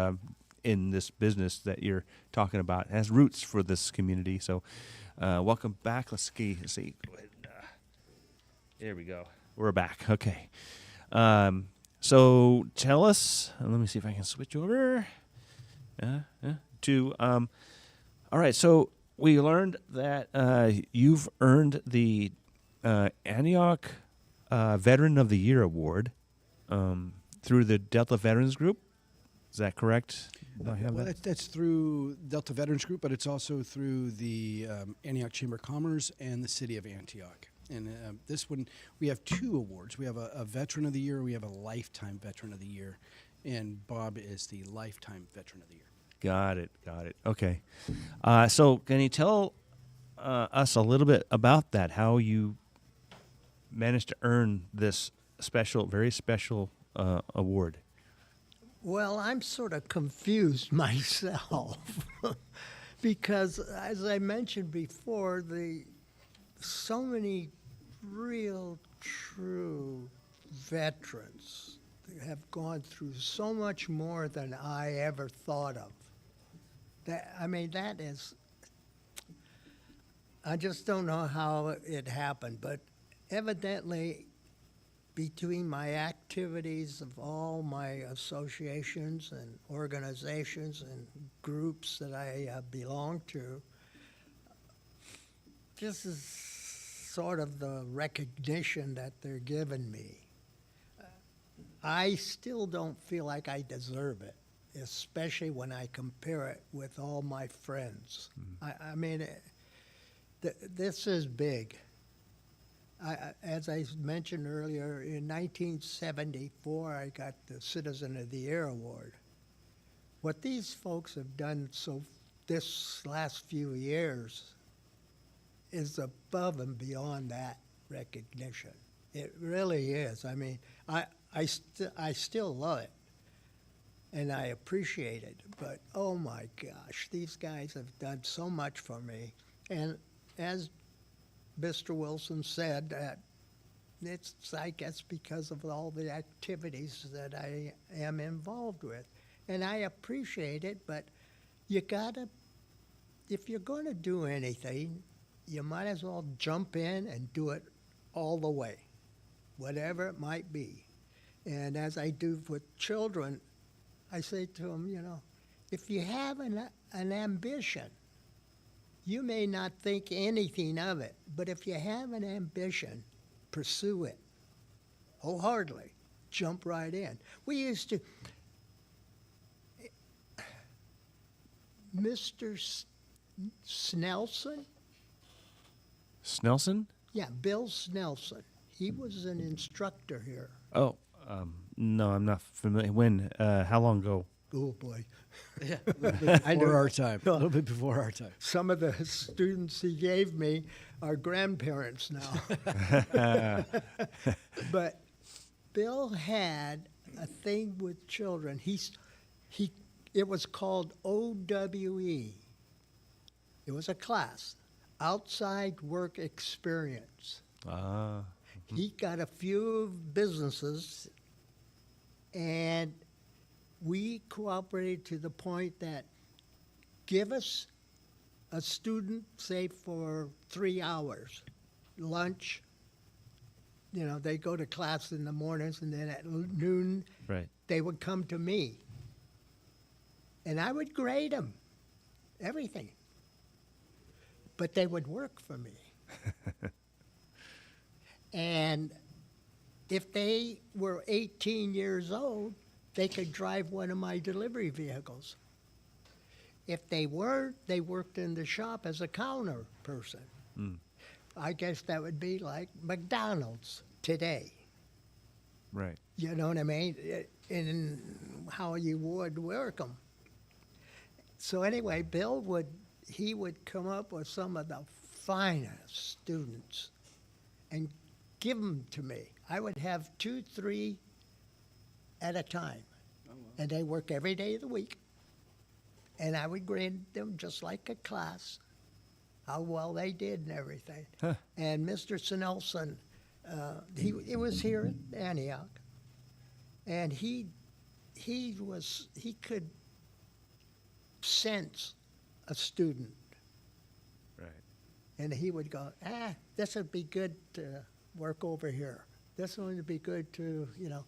in this business that you're talking about. It has roots for this community. So, welcome back. Let's see. Go ahead. There we go. We're back. Okay. So tell us. Let me see if I can switch over to. All right. So we learned that you've earned the Antioch Veteran of the Year Award through the Delta Veterans Group. Is that correct? Do I have Well, that? that's through Delta Veterans Group, but it's also through the Antioch Chamber of Commerce and the City of Antioch. And this one, we have two awards. We have a Veteran of the Year. We have a Lifetime Veteran of the Year. And Bob is the Lifetime Veteran of the Year. Got it. Okay. So can you tell us a little bit about that, how you managed to earn this very special award? Well, I'm sort of confused myself because, as I mentioned before, so many real, true veterans have gone through so much more than I ever thought of. That is, I just don't know how it happened, but evidently between my activities of all my associations and organizations and groups that I belong to, this is sort of the recognition that they're giving me. I still don't feel like I deserve it, especially when I compare it with all my friends. I mean, this is big. As I mentioned earlier, in 1974, I got the Citizen of the Year award. What these folks have done this last few years is above and beyond that recognition. It really is. I mean, I still love it, and I appreciate it. But oh my gosh, these guys have done so much for me. And as Mr. Wilson said, that it's, I guess, because of all the activities that I am involved with. And I appreciate it, but you gotta, if you're gonna do anything, you might as well jump in and do it all the way, whatever it might be. And as I do with children, I say to them, you know, if you have an ambition, you may not think anything of it, but if you have an ambition, pursue it wholeheartedly. Jump right in. We used to, Mr. Snelson? Snelson? Yeah, Bill Snelson. He was an instructor here. Oh, no, I'm not familiar. When? How long ago? Oh, boy. Yeah, before our time. A little bit before our time. Some of the students he gave me are grandparents now. But Bill had a thing with children. It was called OWE. It was a class, outside work experience. Ah. He got a few businesses, and we cooperated to the point that give us a student, say, for 3 hours, lunch. You know, they go to class in the mornings, and then at noon, Right. they would come to me. And I would grade them, everything. But they would work for me. And if they were 18 years old, they could drive one of my delivery vehicles. If they weren't, they worked in the shop as a counter person. I guess that would be like McDonald's today. Right. You know what I mean? In how you would work them. So anyway, Bill would come up with some of the finest students and give them to me. I would have 2, 3 at a time. And they work every day of the week. And I would grade them just like a class, how well they did and everything. Huh. And Mr. Snelson, he was here at Antioch, and he could sense a student, Right. and he would go, this would be good to work over here. This would be good to, you know.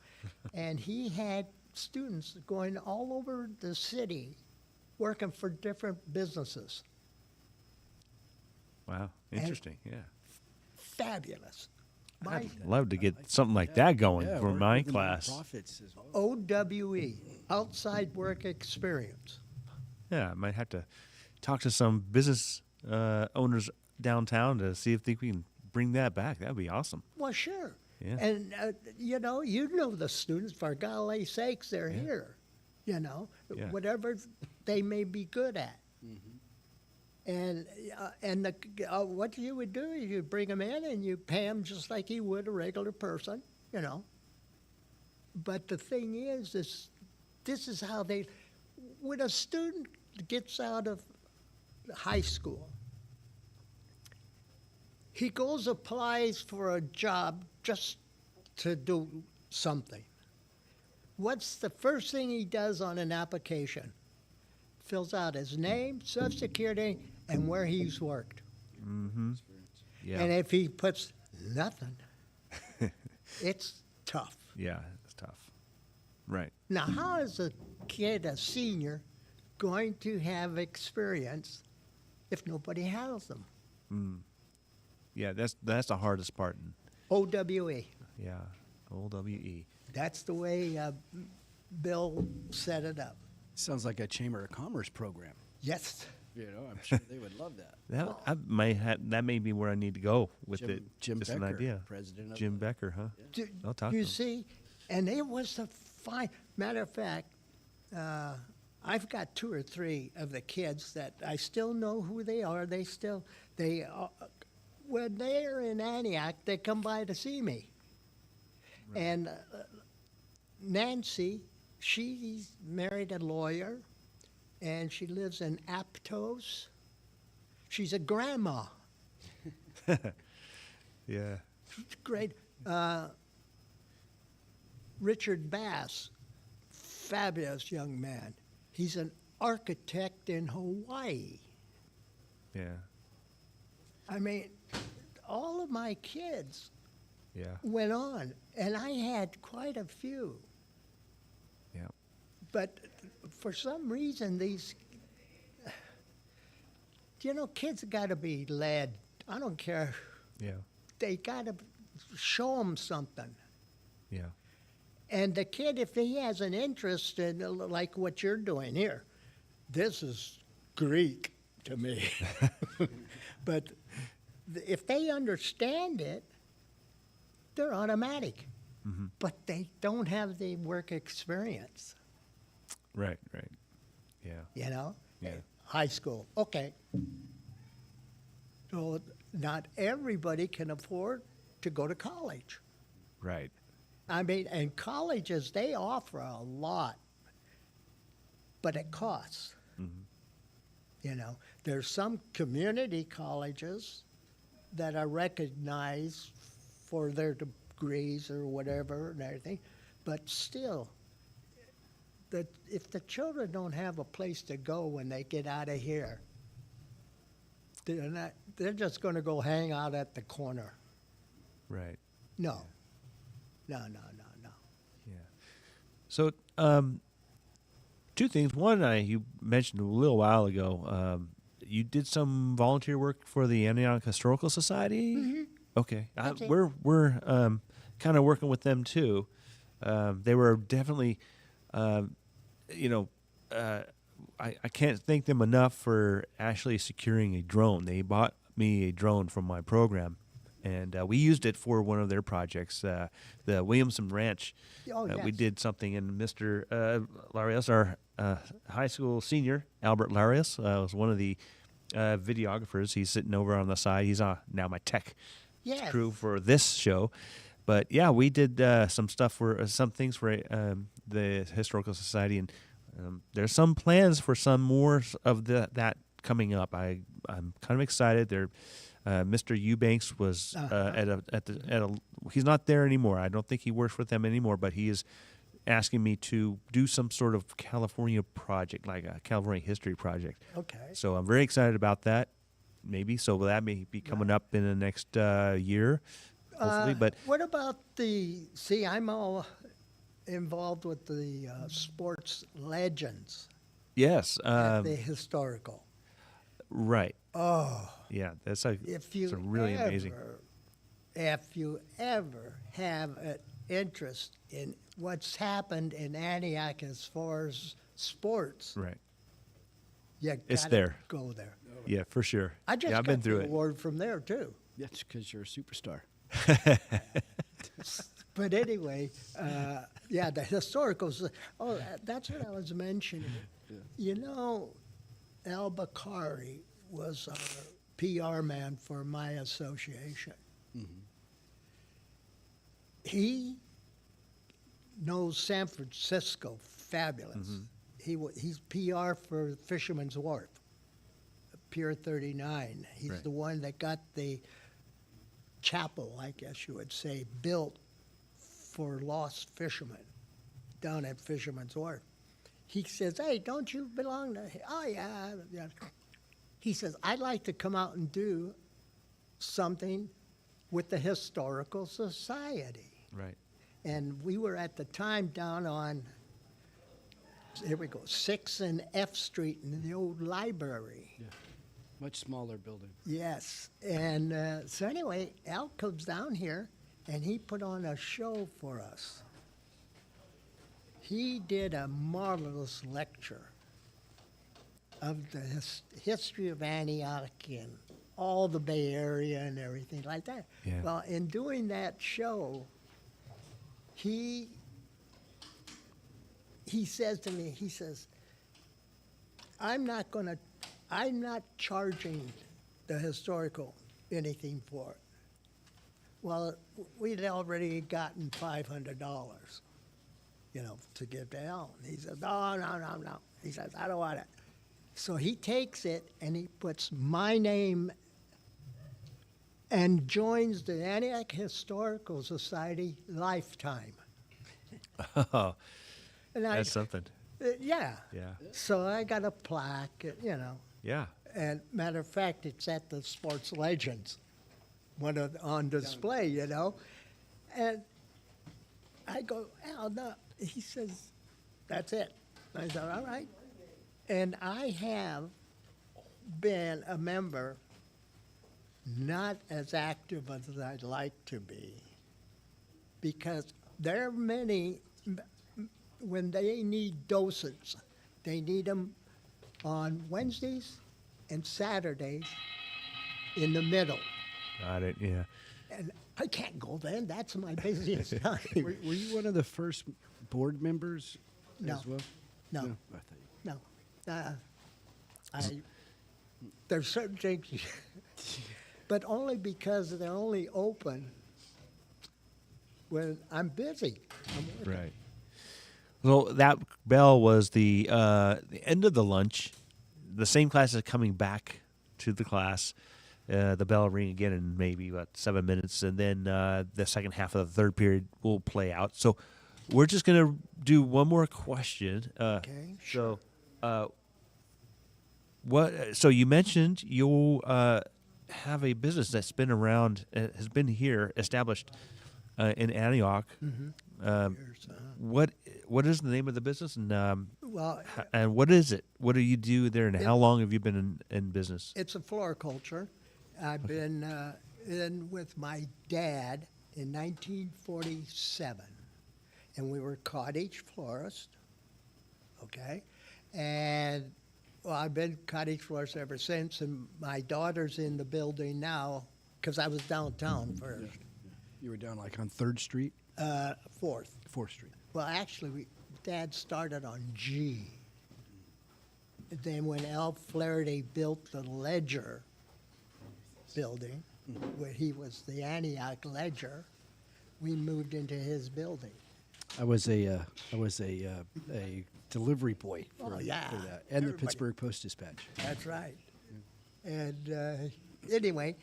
And he had students going all over the city working for different businesses. Wow. Interesting. Yeah. Fabulous. I'd love to get something like that going Yeah, for work my with the class. nonprofits as well. OWE, Outside Work Experience. Yeah, I might have to talk to some business owners downtown to see if we can bring that back. That would be awesome. Well, sure. Yeah. And, you know the students, for golly's sakes, they're here, you know, Yeah. whatever they may be good at. And what you would do is you bring them in and you pay them just like you would a regular person, you know. But the thing is this is how when a student gets out of high school, he goes, applies for a job just to do something. What's the first thing he does on an application? Fills out his name, Social Security, and where he's worked. Yeah. And if he puts nothing, it's tough. Yeah, it's tough. Right. Now, how is a kid, a senior, going to have experience if nobody has them? Yeah, that's the hardest part. OWE. Yeah. OWE. That's the way Bill set it up. Sounds like a Chamber of Commerce program. Yes. You know, I'm sure they would love that. That may be where I need to go with it. Jim Just Becker, an idea. president of Jim the- Becker, huh? I'll talk You to him. see, and it was a fine. Matter of fact, I've got 2 or 3 of the kids that I still know who they are. When they're in Antioch, they come by to see me. And Nancy, she's married a lawyer, and she lives in Aptos. She's a grandma. Yeah. Great. Richard Bass, fabulous young man. He's an architect in Hawaii. Yeah. I mean, all of my kids Yeah. went on, and I had quite a few. Yeah. But for some reason, kids got to be led. I don't care. Yeah. They got to show them something. Yeah. And the kid, if he has an interest in, like what you're doing here, this is Greek to me. But if they understand it, they're automatic. Mm-hmm. But they don't have the work experience, Right. Right. Yeah. you know? Yeah. High school, okay. So not everybody can afford to go to college. Right. I mean, and colleges, they offer a lot, but it costs. Mm-hmm. You know, there's some community colleges that are recognized for their degrees or whatever and everything, but still, if the children don't have a place to go when they get out of here, they're just going to go hang out at the corner. Right. No. No. Yeah. So, 2 things. One, you mentioned a little while ago, you did some volunteer work for the Antioch Historical Society. Mm-hmm. Okay. That's it. We're kind of working with them too. They were definitely, I can't thank them enough for actually securing a drone. They bought me a drone from my program, and we used it for one of their projects, the Williamson Ranch. Oh, We yes. did something, and Mr. Larios, our high school senior, Albert Larios, was one of the videographers. He's sitting over on the side. He's now my tech Yes. crew for this show. But yeah, we did some stuff for some things for the Historical Society, and there's some plans for some more of that coming up. I'm kind of excited. Mr. Eubanks was he's not there anymore. I don't think he works with them anymore, but he is asking me to do some sort of California project, like a California history project. Okay. So I'm very excited about that. Maybe so that may be coming up in the next year, hopefully. But What about I'm all involved with the sports legends yes, at the historical. right. Oh, Yeah, that's if you really amazing. If you ever have an interest in what's happened in Antioch as far as sports, Right. you It's gotta there. go there. Yeah, for sure. I just yeah, I've got been through the it. award from there too. That's because you're a superstar. But anyway, the historical. That's what I was mentioning. You know, Al Bakari was our PR man for my association. He knows San Francisco fabulous. He's PR for Fisherman's Wharf, Pier 39. He's Right. the one that got the chapel, I guess you would say, built for lost fishermen down at Fisherman's Wharf. He says, "Hey, don't you belong to?" Oh yeah. He says, "I'd like to come out and do something with the Historical Society." Right. And we were at the time down on, here we go, 6th and F Street in the old library. Yeah. Much smaller building. Yes. And so anyway, Al comes down here, and he put on a show for us. He did a marvelous lecture. of the history of Antioch and all the Bay Area and everything like that. Yeah. Well, in doing that show, he says to me, he says, I'm not charging the historical anything for it. Well, we'd already gotten $500, to give to Ellen. He says, no. He says, I don't want it. So he takes it and he puts my name and joins the Antioch Historical Society lifetime. Oh, And that's something. Yeah. Yeah. So I got a plaque, Yeah. And matter of fact, it's at the Sports Legends, on display, And I go, Al, no. He says, that's it. I said, all right. And I have been a member, not as active as I'd like to be, because there are many, when they need docents, they need them on Wednesdays and Saturdays in the middle. Got it. Yeah. And I can't go then. That's my busiest time. Were you one of the first board members No. as well? No, I thought you- no. There's certain things, but only because they're only open when I'm busy. I'm working. Right. So that bell was the end of the lunch. The same class is coming back to the class. The bell will ring again in maybe about 7 minutes, and then the second half of the third period will play out. So we're just going to do one more question. Okay, sure. So, So you mentioned you have a business that's been around, has been here, established in Antioch. What is the name of the business, and Well, and what is it? What do you do there, and how long have you been in business? it's a floriculture. I've been in with my dad in 1947, and we were cottage florists, okay? And, well, I've been cottage florist ever since, and my daughter's in the building now, because I was downtown first, You were down like on 3rd Street, Fourth. 4th Street. Well, actually, Dad started on G. And then when Al Flaherty built the Ledger building, where he was the Antioch Ledger, we moved into his building. I was a delivery boy for, Oh, yeah. for that, and the Everybody- Pittsburgh Post Dispatch. That's right. And anyway,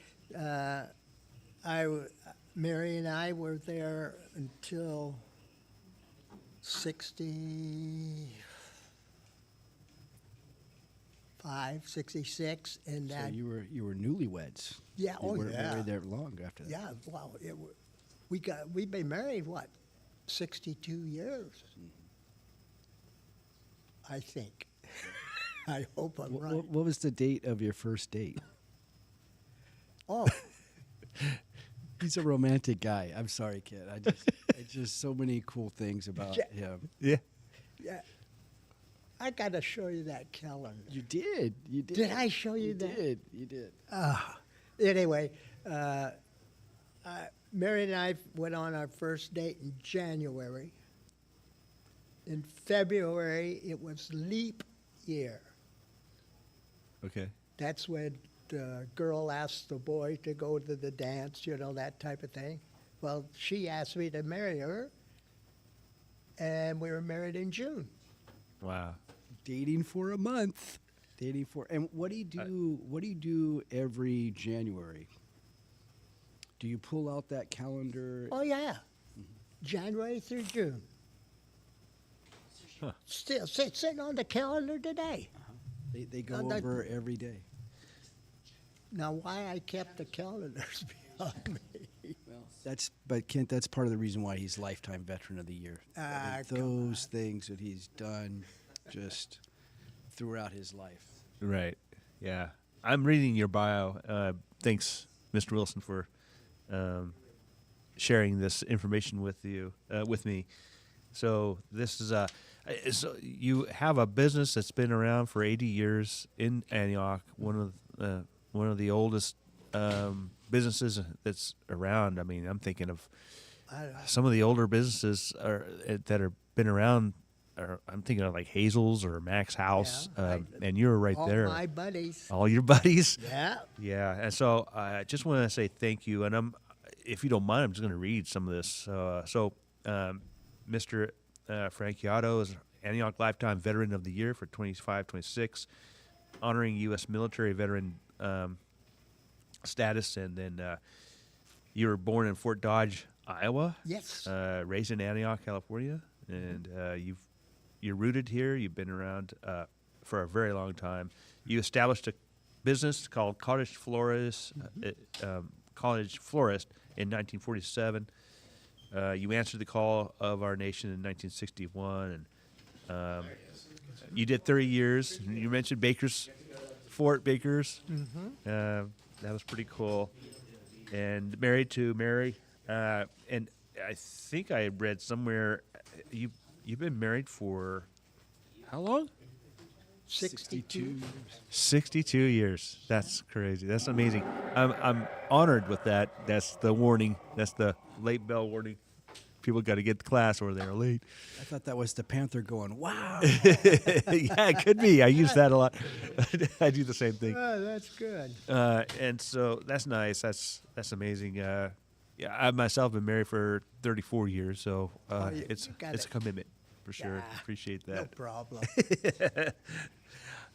Mary and I were there until 66, and So that you were newlyweds. Yeah, You oh, weren't yeah. married there long after that. yeah, wow, we've been married 62 years, I think. I hope I'm right. What was the date of your first date? Oh, He's a romantic guy. I'm sorry, kid. It's just so many cool things about Yeah. him. Yeah. yeah. I got to show you that calendar. You did. You did. Did I show you that? Did. You did. Anyway, Mary and I went on our first date in January. In February, it was leap year. Okay. That's when the girl asked the boy to go to the dance, that type of thing. Well, she asked me to marry her, and we were married in June. Wow. Dating for a month. And what do you do? What do you do every January? Do you pull out that calendar? Oh, yeah. January through June. Huh. Still sitting on the calendar today. They go that- over every day. Now, why I kept the calendars beyond me. But Kent, that's part of the reason why he's lifetime veteran of the year. Ah, come Those things that he's done just throughout his life. Right. Yeah. I'm reading your bio. Thanks, Mr. Wilson, for sharing this information with me. So this is So you have a business that's been around for 80 years in Antioch, one of the oldest businesses that's around. I mean, I'm thinking of some of the older businesses that have been around. I'm thinking of like Hazel's or Mac's House, and you're right All there. my buddies. All your buddies. Yeah. Yeah, and so I just want to say thank you, and if you don't mind, I'm just going to read some of this. Mr. Franchiato is Antioch Lifetime Veteran of the Year for 25-26, honoring U.S. military veteran status, and then you were born in Fort Dodge, Iowa. Yes. Raised in Antioch, California, and you're rooted here. You've been around for a very long time. You established a business called Cottage Florist in 1947. You answered the call of our nation in 1961, and you did 30 years. You mentioned Fort Bakers. That was pretty cool. And married to Mary, and I think I read somewhere you've been married for how long? 62. 62 years. That's crazy. That's amazing. I'm honored with that. That's the warning. That's the late bell warning. People got to get to class or they're late. I thought that was the Panther going, wow. Yeah, it could be. I use that a lot. I do the same thing. Oh, that's good. And so that's nice. That's amazing. Yeah, I myself been married for 34 years, so it's a commitment for sure. Yeah, Appreciate that. No problem.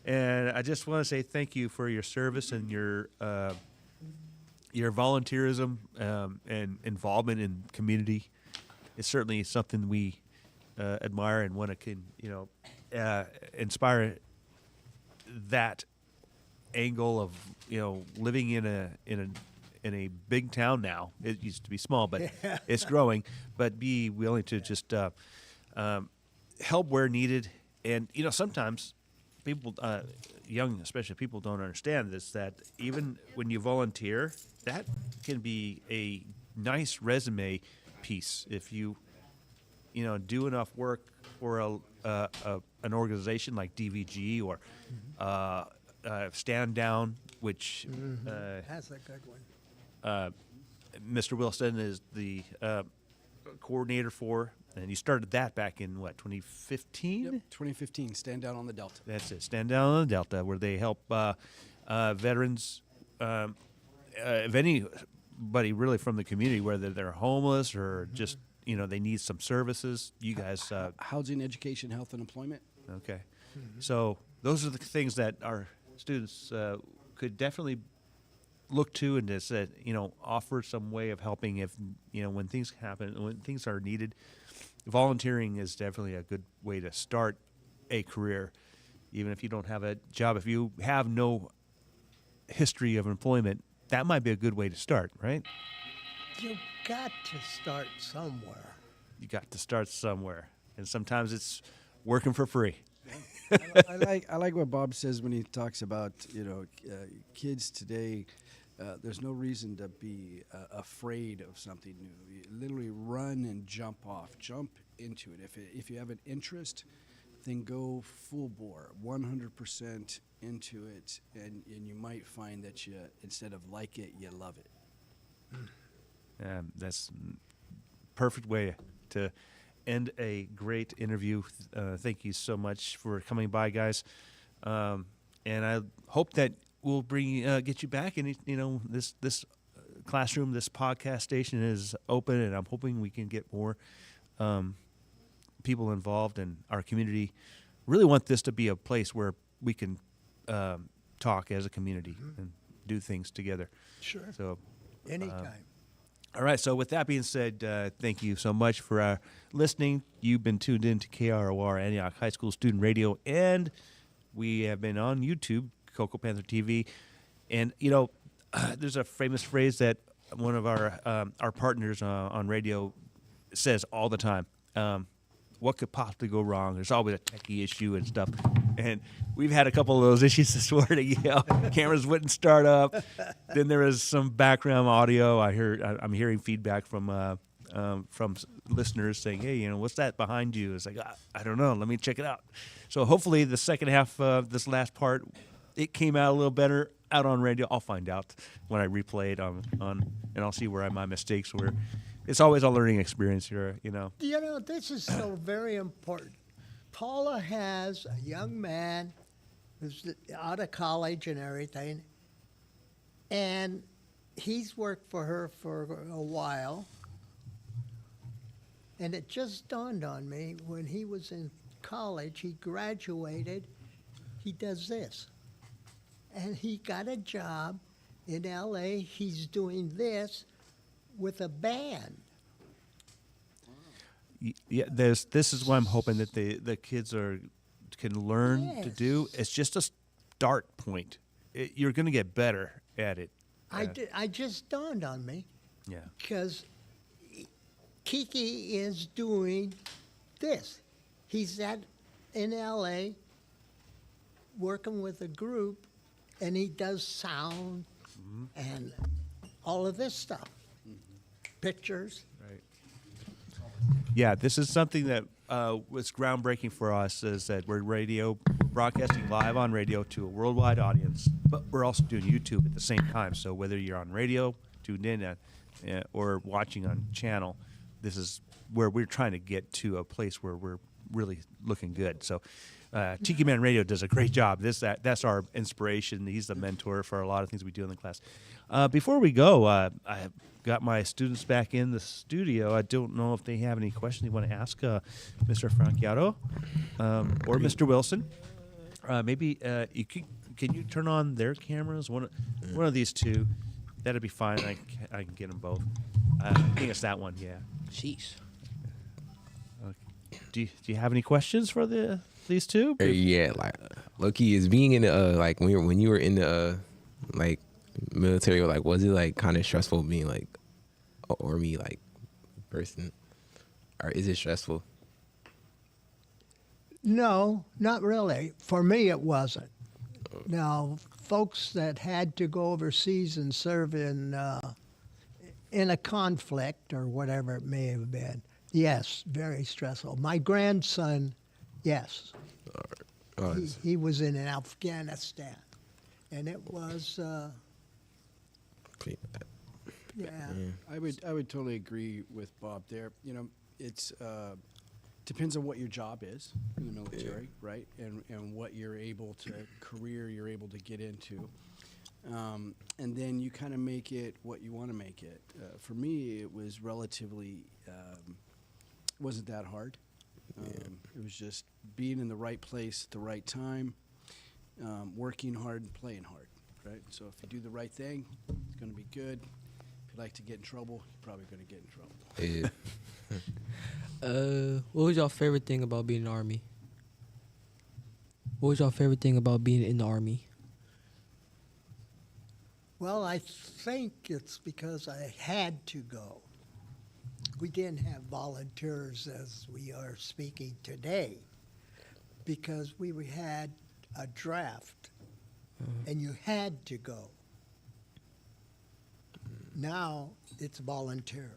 And I just want to say thank you for your service and your volunteerism and involvement in community. It's certainly something we admire and want to inspire that angle of living in a big town now. It used to be small, but it's growing. But be willing to just help where needed. And sometimes people, young especially people, don't understand this, that even when you volunteer, that can be a nice resume piece if you do enough work for an organization like DVG or Stand Down, which That's a good one. Mr. Wilson is the coordinator for, and you started that back in 2015? Yep, 2015, Stand Down on the Delta. That's it, Stand Down on the Delta, where they help veterans, if anybody really from the community, whether they're homeless or just they need some services. You guys, Housing, education, health, and employment. okay. So those are the things that our students could definitely look to, and just offer some way of helping if when things happen, when things are needed. Volunteering is definitely a good way to start a career, even if you don't have a job. If you have no history of employment, that might be a good way to start, right? You got to start somewhere. You got to start somewhere, and sometimes it's working for free. I like what Bob says when he talks about kids today. There's no reason to be afraid of something new. You literally run and jump into it. If you have an interest, then go full bore, 100% into it, and you might find that you, instead of like it, you love it. That's perfect way to end a great interview. Thank you so much for coming by, guys. And I hope that we'll get you back. And this classroom, this podcast station is open, and I'm hoping we can get more people involved in our community. Really want this to be a place where we can talk as a community and do things together. Sure. So, Anytime. all right. So with that being said, thank you so much for listening. You've been tuned in to KROR Antioch High School Student Radio, and we have been on YouTube, Cocoa Panther TV. And there's a famous phrase that one of our partners on radio says all the time. What could possibly go wrong? There's always a techie issue and stuff. And we've had a couple of those issues this morning. Cameras wouldn't start up. Then there was some background audio. I'm hearing feedback from from listeners saying, "Hey, what's that behind you?" It's like, I don't know. Let me check it out. So hopefully, the second half of this last part, it came out a little better out on radio. I'll find out when I replay it on and I'll see where my mistakes were. It's always a learning experience here, This is so very important. Paula has a young man who's out of college and everything, and he's worked for her for a while. And it just dawned on me when he was in college, he graduated, he does this. And he got a job in LA. He's doing this with a band. Yeah, this is what I'm hoping that the kids can learn to do. It's just a start point. You're going to get better at it. I just dawned on me. Yeah. Because Kiki is doing this. He's in LA working with a group, and he does sound and all of this stuff. Pictures. Right. Yeah, this is something that was groundbreaking for us, is that we're broadcasting live on radio to a worldwide audience, but we're also doing YouTube at the same time. So whether you're on radio, tuned in, or watching on channel, this is where we're trying to get to a place where we're really looking good. So Tiki Man Radio does a great job. That's our inspiration. He's the mentor for a lot of things we do in the class. Before we go, I got my students back in the studio. I don't know if they have any questions they want to ask Mr. Franchiato or Mr. Wilson. Maybe can you turn on their cameras? One of these two. That'd be fine. I can get them both. I think it's that one. Yeah. Sheesh. Do you have any questions for these two? Yeah, like Loki is being in the like when you were in the like military, like was it like kind of stressful being like an army like person, or is it stressful? No, not really. For me, it wasn't. Now, folks that had to go overseas and serve in a conflict or whatever it may have been, yes, very stressful. My grandson, yes, he was in Afghanistan, and it was, yeah. I would totally agree with Bob there. It's depends on what your job is in the military, right? And what you're able to get into. And then you kind of make it what you want to make it. For me, it was relatively, wasn't that hard. It was just being in the right place at the right time, working hard and playing hard, right? So if you do the right thing, it's going to be good. If you like to get in trouble, you're probably going to get in trouble. Yeah. What was your favorite thing about being in the Army? What was your favorite thing about being in the Army? Well, I think it's because I had to go. We didn't have volunteers as we are speaking today because we had a draft and you had to go. Now it's volunteer.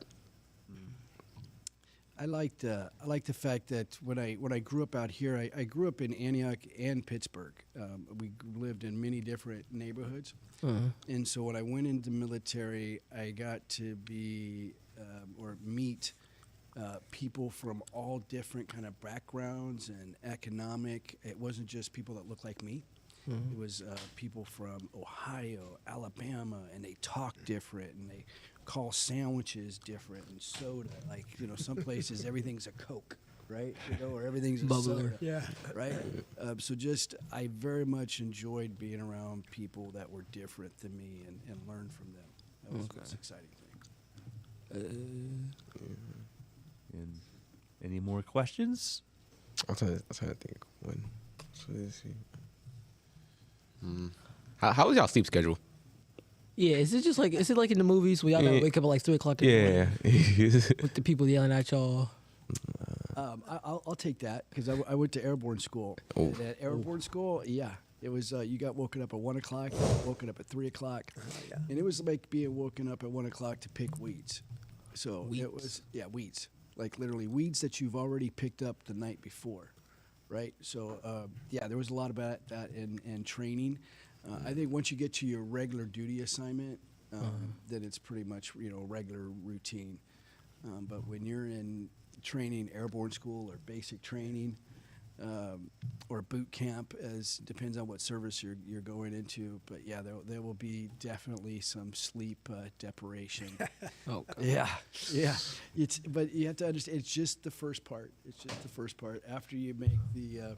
I like the fact that when I grew up out here, I grew up in Antioch and Pittsburgh. We lived in many different neighborhoods, and so when I went into the military, I got to be or meet people from all different kind of backgrounds and economic. It wasn't just people that looked like me. It was people from Ohio, Alabama, and they talk different, and they call sandwiches different, and soda. Like, some places everything's a Coke, right? Or everything's a soda. Yeah. Right? So I very much enjoyed being around people that were different than me and learn from them. That was the most exciting thing. And any more questions? I'm trying to think. When? So let's see. How was y'all sleep schedule? Yeah, is it like in the movies where y'all gotta wake up at like 3 o'clock in the morning with the people yelling at y'all? I'll take that because I went to airborne school. Oh. And at airborne school, yeah, it was you got woken up at 1 o'clock, woken up at 3 o'clock, and it was like being woken up at 1 o'clock to pick weeds. So it was weeds, like literally weeds that you've already picked up the night before, right? So there was a lot about that in training. I think once you get to your regular duty assignment, then it's pretty much regular routine. But when you're in training, airborne school or basic training, or boot camp, as depends on what service you're going into. But yeah, there will be definitely some sleep deprivation. Oh, God. Yeah. But you have to understand, it's just the first part. It's just the first part. After you make the,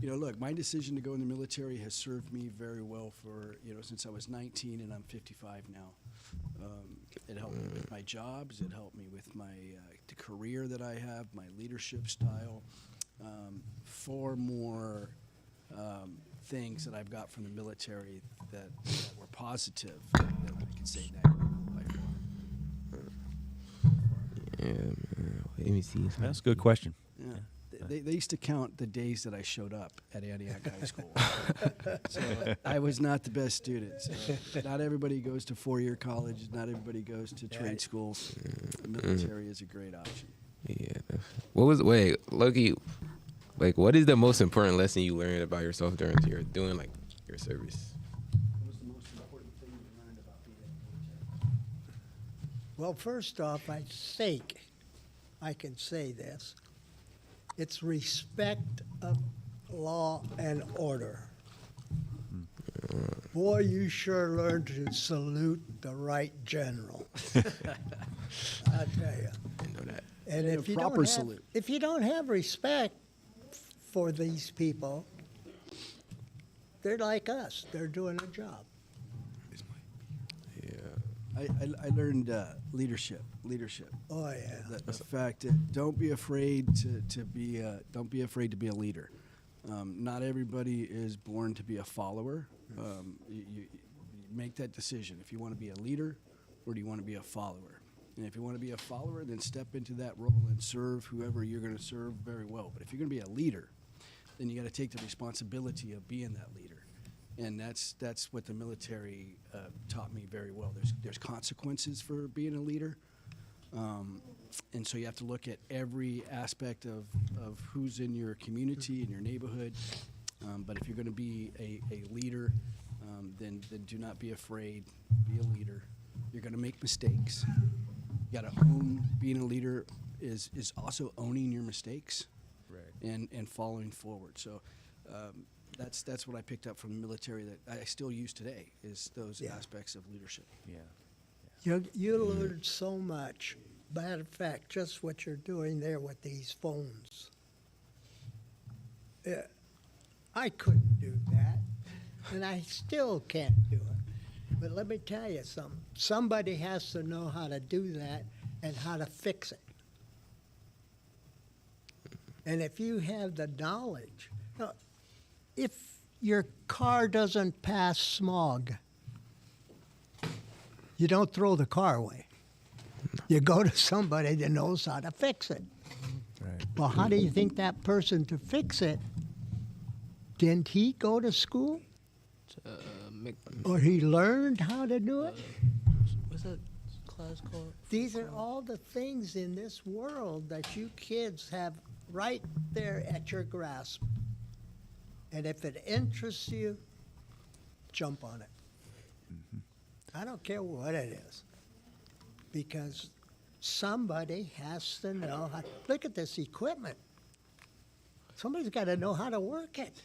look, my decision to go in the military has served me very well for since I was 19 and I'm 55 now. It helped me with my jobs. It helped me with my the career that I have, my leadership style. Far more things that I've got from the military that were positive than I can say negative. By far. Yeah, man. Let me see. That's a good question. Yeah. They used to count the days that I showed up at Antioch High School. So I was not the best student. So not everybody goes to four-year college. Not everybody goes to trade schools. The military is a great option. Yeah. Loki, like, what is the most important lesson you learned about yourself during your your service? What was the most important thing you learned about being in the military? Well, first off, I think I can say this. It's respect of law and order. Boy, you sure learned to salute the right general. I tell you. I know that. And Yeah, if you proper don't have, salute. if you don't have respect for these people, they're like us. They're doing a job. Yeah. I learned leadership. Oh yeah. The fact that don't be afraid to be a leader. Not everybody is born to be a follower. You make that decision. If you want to be a leader, or do you want to be a follower? And if you want to be a follower, then step into that role and serve whoever you're going to serve very well. But if you're going to be a leader, then you got to take the responsibility of being that leader. And that's what the military taught me very well. There's consequences for being a leader. And so you have to look at every aspect of who's in your community, in your neighborhood. But if you're going to be a leader, then do not be afraid. Be a leader. You're going to make mistakes. You got to own being a leader is also owning your mistakes, right? And following forward. So that's what I picked up from the military that I still use today is those aspects of leadership. Yeah. You learned so much. Matter of fact, just what you're doing there with these phones. I couldn't do that, and I still can't do it. But let me tell you something. Somebody has to know how to do that and how to fix it. And if you have the knowledge, if your car doesn't pass smog, you don't throw the car away. You go to somebody that knows how to fix it. Right. Well, how do you think that person to fix it? Didn't he go to school? Or he learned how to do it? What's that class called? These are all the things in this world that you kids have right there at your grasp. And if it interests you, jump on it. I don't care what it is. Because somebody has to know how. Look at this equipment. Somebody's got to know how to work it.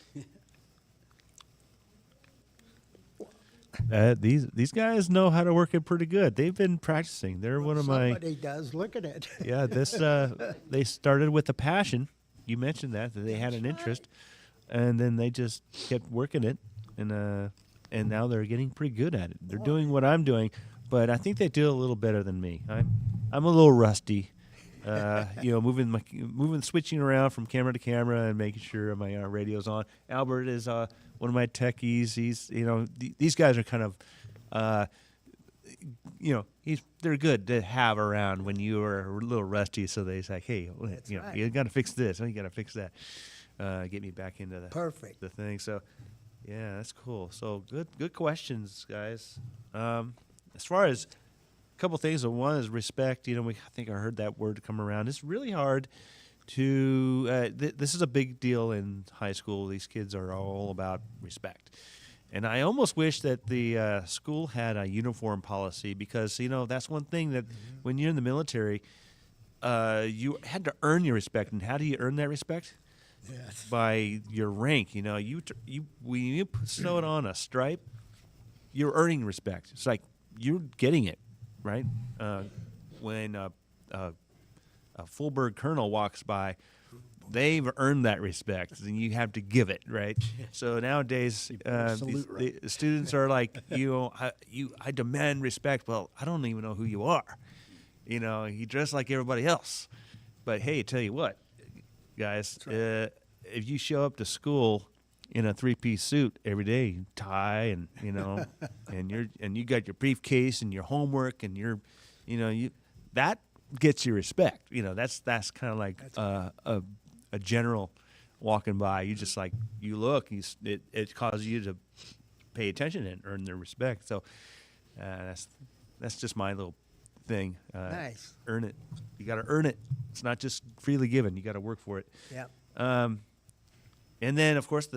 These guys know how to work it pretty good. They've been practicing. They're one of my. Somebody does. Look at it. Yeah, they started with a passion. You mentioned that they had an interest, and then they just kept working it, and now they're getting pretty good at it. They're doing what I'm doing, but I think they do a little better than me. I'm a little rusty. Switching around from camera to camera and making sure my radio's on. Albert is one of my techies. He's, these guys are kind of, they're good to have around when you are a little rusty. So they say, hey, right. you got to fix this, you got to fix that, get me back into the thing. So, yeah, that's cool. So good questions, guys. As far as couple things. One is respect. You know, I think I heard that word come around. It's really hard to. This is a big deal in high school. These kids are all about respect, and I almost wish that the school had a uniform policy because that's one thing that when you're in the military, you had to earn your respect. And how do you earn that respect? Yes. By your rank. When you sew on a stripe, you're earning respect. It's like you're getting it, right? When a full-bird colonel walks by, they've earned that respect, and you have to give it, right? So nowadays, the students are like, I demand respect. Well, I don't even know who you are. You dress like everybody else. But hey, tell you what, guys, if you show up to school in a 3-piece suit every day, tie, and and you got your briefcase and your homework, and that gets your respect. That's kind of like a general walking by. You just like you look, it causes you to pay attention and earn their respect. So that's just my little thing. Nice. Earn it. You got to earn it. It's not just freely given. You got to work for it. Yep. And then, of course,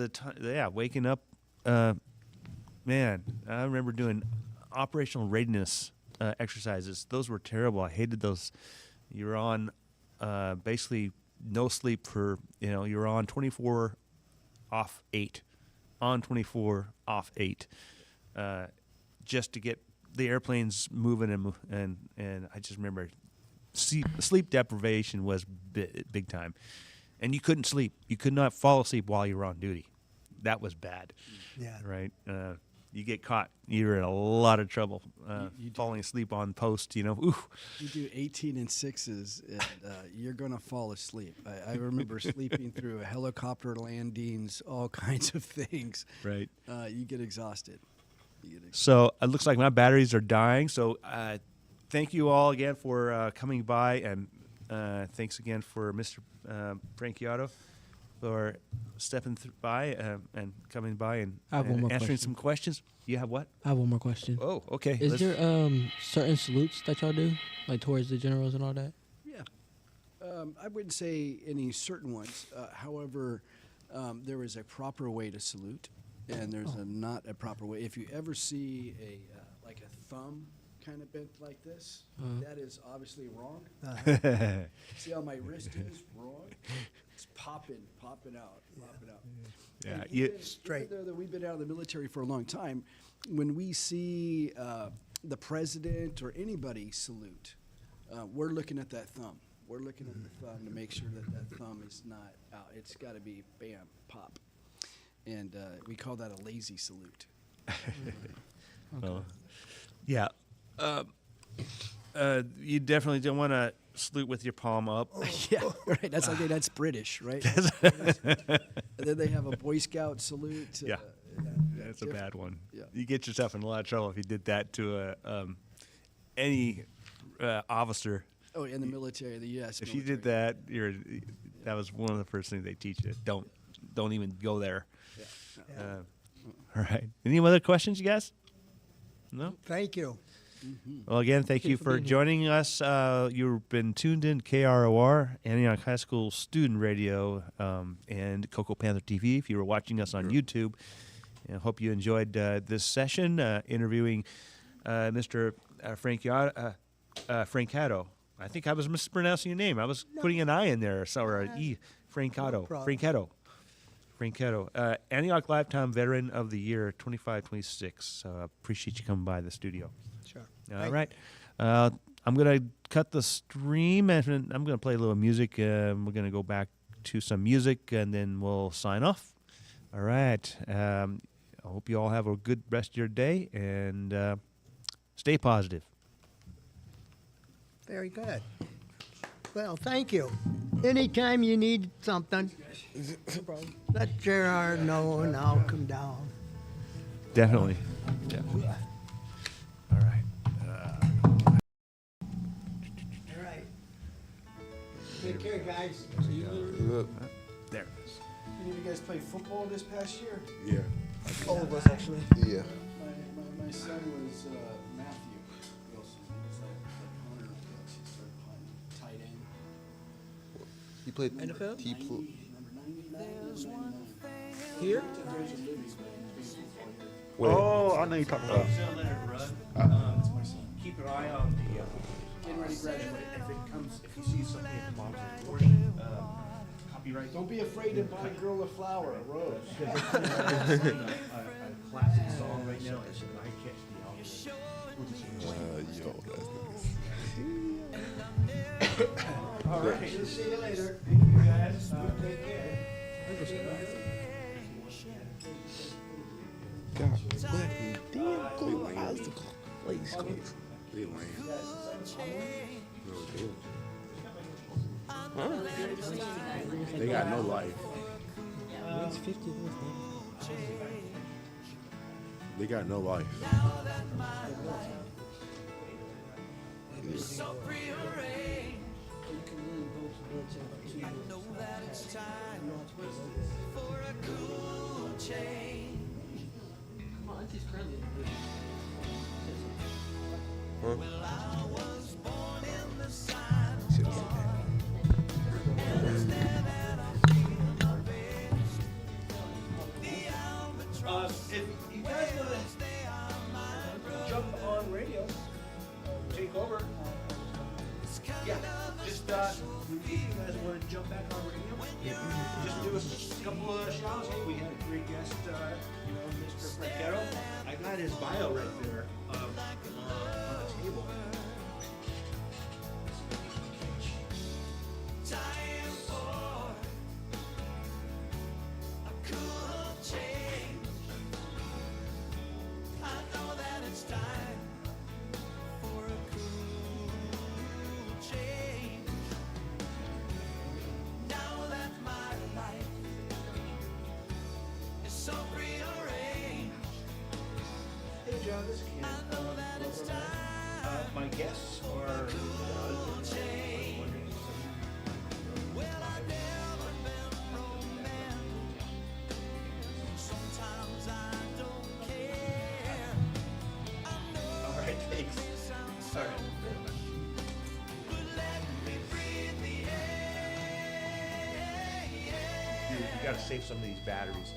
waking up. Man, I remember doing operational readiness exercises. Those were terrible. I hated those. You were on basically no sleep for, you were on 24 off 8. On 24 off 8. Just to get the airplanes moving and I just remember sleep deprivation was big time. And you couldn't sleep. You could not fall asleep while you were on duty. That was bad. Yeah. Right? You get caught, you're in a lot of trouble falling asleep on post, Ooh. You do 18 and 6s, and you're going to fall asleep. I remember sleeping through helicopter landings, all kinds of things. Right. You get exhausted. So it looks like my batteries are dying. So thank you all again for coming by, and thanks again for Mr. Franchiato for stepping by and coming by and I have one more answering question. some questions. You have what? I have one more question. Oh, okay. Is there certain salutes that y'all do, like towards the generals and all that? Yeah. I wouldn't say any certain ones. However, there is a proper way to salute, and there's not a proper way. If you ever see like a thumb kind of bent like this, that is obviously wrong. See how my wrist is wrong? It's popping out. Yeah, straight. Even though we've been out of the military for a long time, when we see the president or anybody salute, we're looking at that thumb. We're looking at the thumb to make sure that thumb is not out. It's got to be bam, pop. And we call that a lazy salute. Oh. Yeah. You definitely don't want to salute with your palm up. Yeah, right. That's British, right? And then they have a Boy Scout salute. Yeah. That's a bad one. Yeah. You get yourself in a lot of trouble if you did that to any officer. Oh, in the military, the U.S. If you did that, that was one of the first things they teach you. Don't even go there. Yeah. All right. Any other questions, you guys? No? Thank you. Well, again, thank you for joining us. You've been tuned in KROR, Antioch High School Student Radio, and Cocoa Panther TV. If you were watching us on YouTube, I hope you enjoyed this session interviewing Mr. Francato. I think I was mispronouncing your name. I was putting an I in there, or an E. Francato. Antioch Lifetime Veteran of the Year 25-26. So I appreciate you coming by the studio. Sure. All right. I'm going to cut the stream, and I'm going to play a little music. We're going to go back to some music, and then we'll sign off. All right. I hope you all have a good rest of your day, and stay positive. Very good. Well, thank you. Anytime you need something, let Gerard know and I'll come down. Definitely. All right. All right. Take care, guys. There it is. Any of you guys play football this past year? Yeah. All of us, actually. Yeah. My son was Matthew Wilson. He was like He played NFL? Here? Wait. Oh, I know you're talking about. Let it run. Keep an eye on the getting ready to graduate. If he sees something at the mom's recording, copyright. Don't be afraid to buy a girl a flower, a rose. Because they're singing a classic song right now, and I catch the algorithm. Yo, that's All right, see you later. Thank you guys. Take care. God, damn cool. How's the place? They lame. Huh? They got no life. It's 50 They got no life. So prearranged. I know that it's time for a cool change. Huh? Well, I was born in the sign. Understand that I feel the best. The albatross. If you guys want to jump on radio, take over. Yeah, just if you guys want to jump back on radio, just do a couple of shout-outs. Hey, we had a great guest, Mr. Franquero. I got his bio right there on the table. Time for a cool change. I know that it's time for a cool change. Now that my life is so rearranged, Hey, John, this is Ken. I know that it's time. My guests are. Well, I've never been romantic. Sometimes I don't care. I know All right, thanks. All right. but let me breathe the air. You got to save some of these batteries.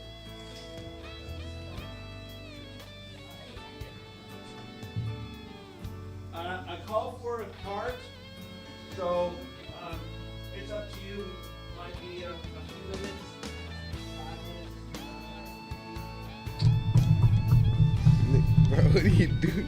I called for a cart, so it's up to you. Might be a few minutes. 5 minutes. Bro, what do you do?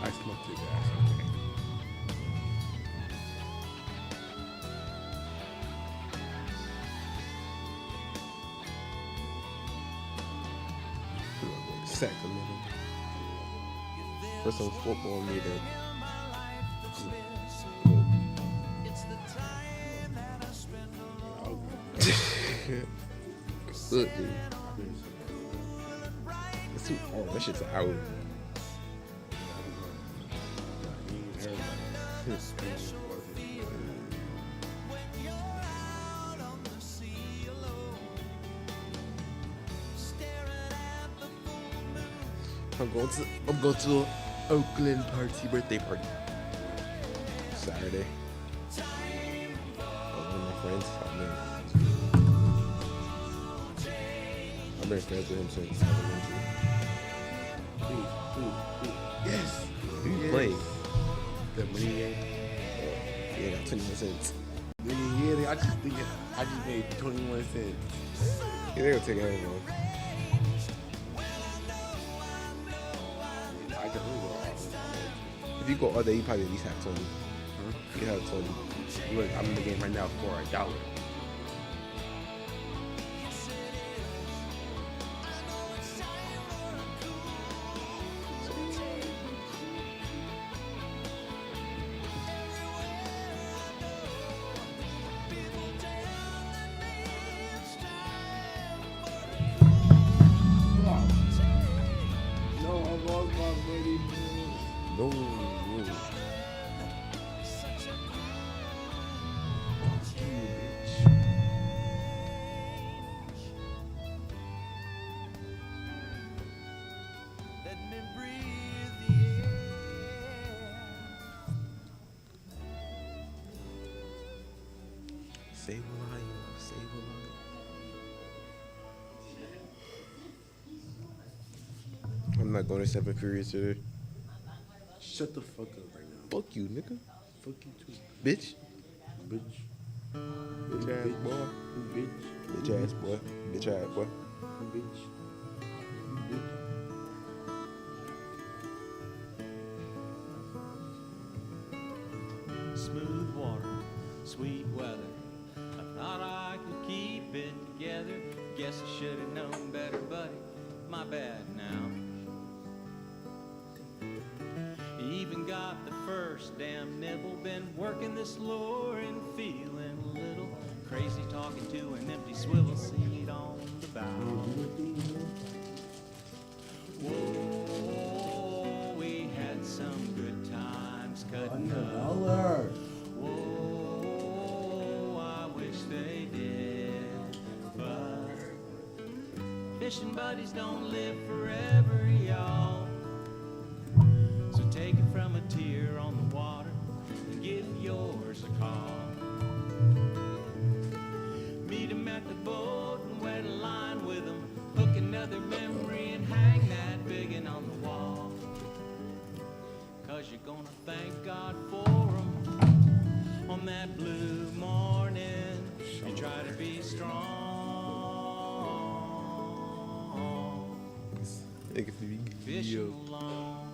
I smoked your gas. Okay. Sacramento. For some football meeting. Look, dude. It's too, oh, that shit's out. I'm going to Oakland party, birthday party. Saturday. With my friends. I've been friends with him since elementary. Yes. Who you Yes. play? The money game. Yeah, got 21 cents. Yeah, I just made 21 cents. Yeah, they gonna take everyone. I can really go all day. If you go all day, you probably at least have 20. Huh? You have 20. Look, I'm in the game right now for $1. No, I lost my money. No. Let me breathe the air. Save a lion, save a lion. I'm not going to Seven Furious today. Shut the fuck up right now. Fuck you, nigga. Fuck you too. Bitch. Bitch. Bitch ass boy. Bitch. Bitch ass boy. Bitch ass boy. Bitch. Smooth water, sweet weather. I thought I could keep it together. Guess I should have known better, buddy. My bad now. Even got the first damn nibble. Been working this lure and feeling a little crazy, talking to an empty swivel seat on the bow. Whoa, we had some good times cutting up. Whoa, I wish they did, but fishing buddies don't live forever, y'all. So take it from a tear on the water and give yours a call. Meet 'em at the boat and wet a line with 'em. Hook another memory and hang that biggin' on the wall. 'Cause you're gonna thank God for 'em on that blue morning. You try to be strong. Fishing alone.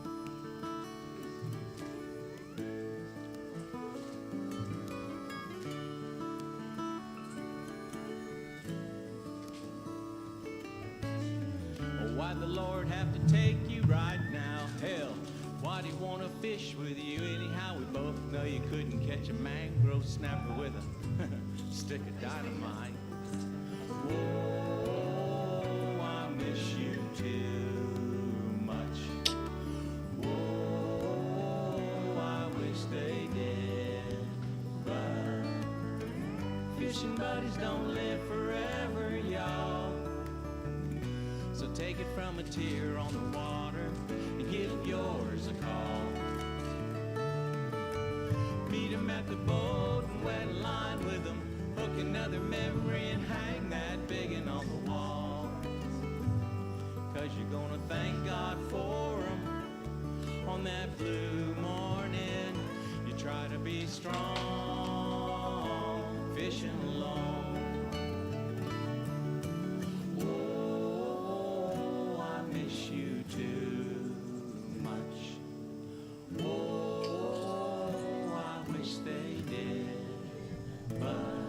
Why'd the Lord have to take you right now? Hell, why'd he want to fish with you anyhow? We both know you couldn't catch a mangrove snapper with a stick of dynamite. Whoa, I miss you too much. Whoa, I wish they did, but fishing buddies don't live forever, y'all. So take it from a tear on the water and give yours a call. Meet 'em at the boat and wet a line with 'em. Hook another memory and hang that biggin' on the wall. 'Cause you're gonna thank God for 'em on that blue morning. You try to be strong, fishing alone. Miss you too much. Oh, I wish they did, but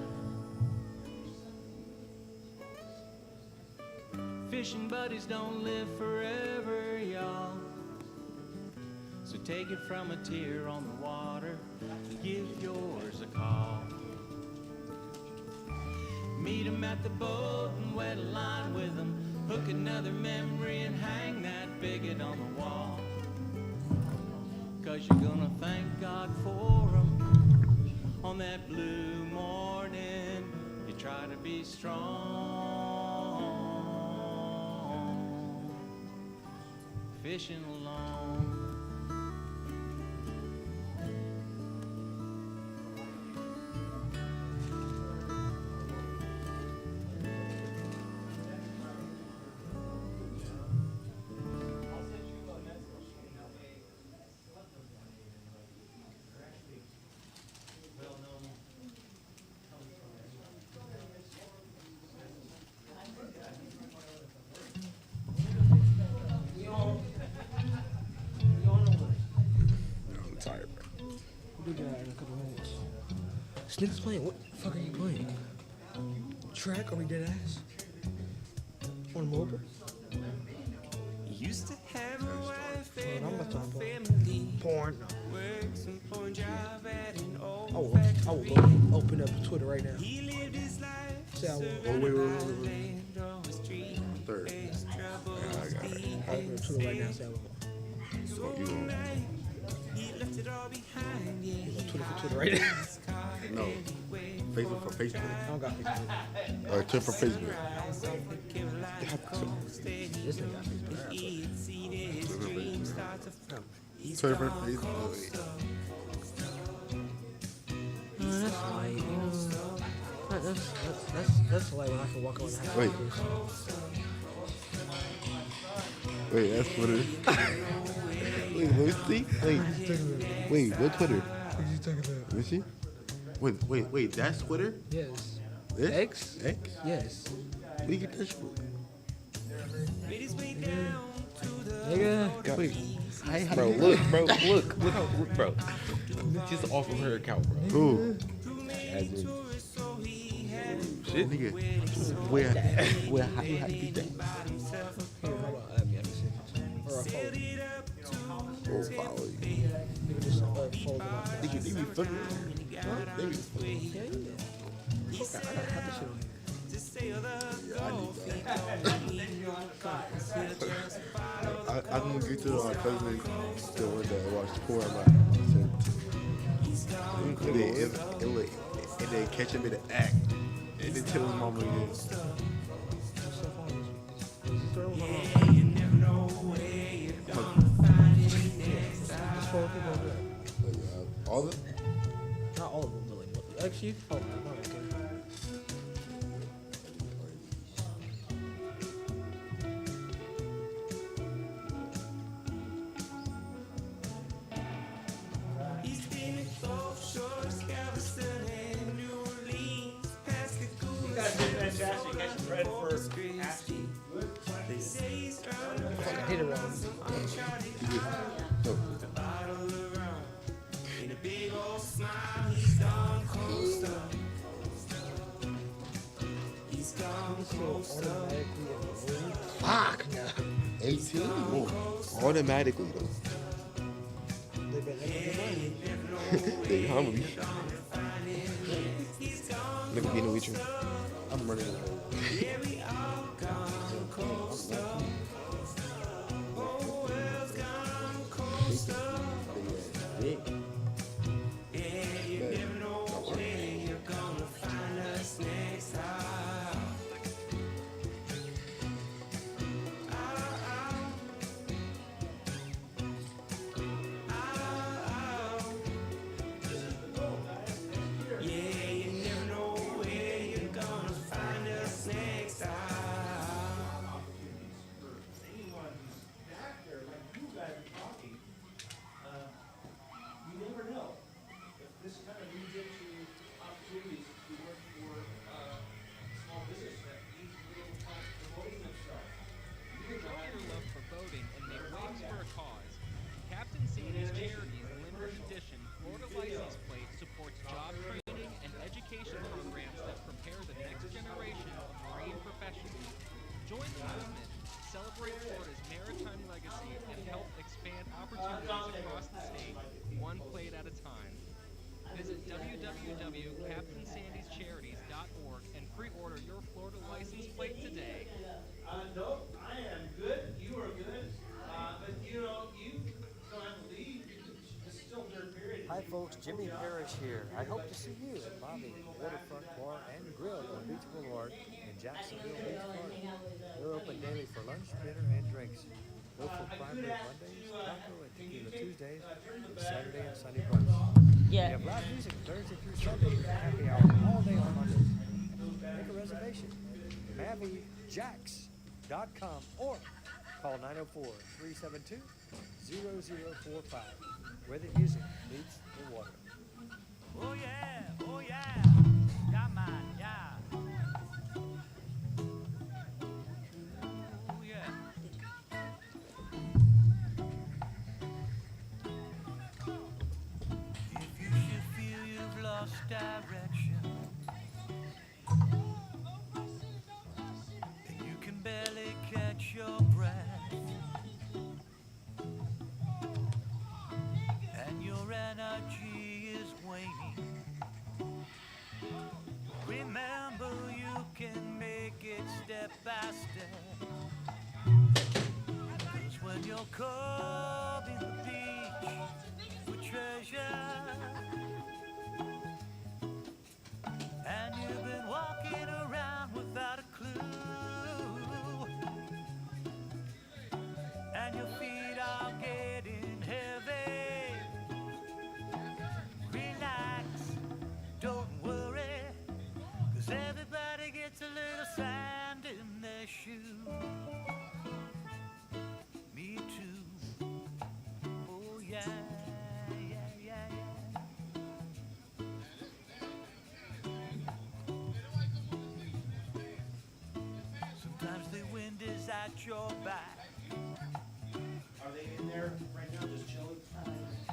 fishing buddies don't live forever, y'all. So take it from a tear on the water and give yours a call. Meet 'em at the boat and wet a line with 'em. Hook another memory and hang that bigot on the wall. 'Cause you're gonna thank God for 'em on that blue morning. You try to be strong, fishing alone. Snick's playing. What the fuck are you playing? Track? Are we dead ass? On mobile? Used to have a wife Man, and I'm about to a hop on. family. Porn. Works and porn job at an old I will factory. open up Twitter right now. He lived his life Say I will. surrounded by land on the street. Third. Faced troubles he I'll open up Twitter right now. Say I will. So one night, he left it all behind. Yeah, You go Twitter for Twitter right now. No. Facebook for Facebook. I don't got Facebook. Or Twitter for Facebook. This nigga got Facebook. Twitter for Facebook. That's light. You know, that's light when I can walk on the house. Wait. Wait, that's Twitter. Wait, let me see. Wait, what Twitter? What are you talking about? Let me see. Wait, that's Twitter? Yes. This? X? X? Yes. Where you get that shit? Nigga. Wait. Bro, look how, bro. Just off of her account, bro. Ooh. As in, Shit, nigga. Where, how you do that? Here, hold on. Let me see. Or a Oh, follow you. Nigga just fold them up. They be fucking. They be fucking. Yeah, yeah. I gotta have this shit on here. Yeah, I need that. I'm gonna get to our cousin, the one that watched porn. And then catch him in the act, and then tell his mama again. Just fold people up. All of them? Not all of them, really. Actually, oh, okay. Fantastic. You guys are ready for asking. I did it wrong. Fuck! 18? Whoa. Automatically, though. They better never get money. They hungry. Nigga be in the wheelchair. I'm running away. www.captainsandyscharities.org and pre-order your Florida license plate today. No, I am good. You are good. But you know, you don't have to leave. It's still their period. Hi folks, Jimmy Parrish here. I hope to see you at Bobby Waterfront Bar and Grill on Beach Boulevard in Jacksonville Beach, Florida. They're open daily for lunch, dinner, and drinks. Local primary Mondays, taco and tequila Tuesdays, and Saturday and Sunday brunch. Yeah. We have live music Thursday through Sunday and happy hour all day on Mondays. Make a reservation at MaviJacks.com or call 904-372-0045, where the music meets the water. Oh yeah, oh yeah, yeah man, yeah. Oh yeah. If you should feel direction. And you can barely catch your breath. And your energy is waning. Remember, you can make it step by step. 'Cause when you're combing the beach for treasure, and you've been walking around without a clue, and your feet are getting heavy, relax, don't worry, 'cause everybody gets a little sand in their shoe. Me too. Oh yeah, yeah, yeah, yeah. Sometimes the wind is at your back. Are they in there right now, just chilling?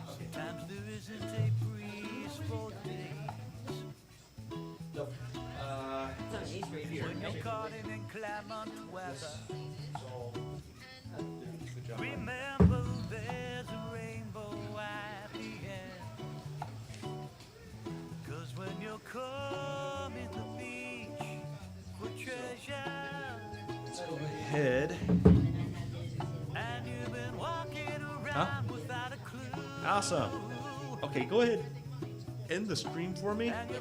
Sometimes there isn't a breeze for days. No. When you're caught in inclement weather, remember there's a rainbow at the end. 'Cause when you're combing the beach for treasure, Go ahead. and you've been walking around without a clue, Awesome. Okay, go ahead. End the stream for me. and your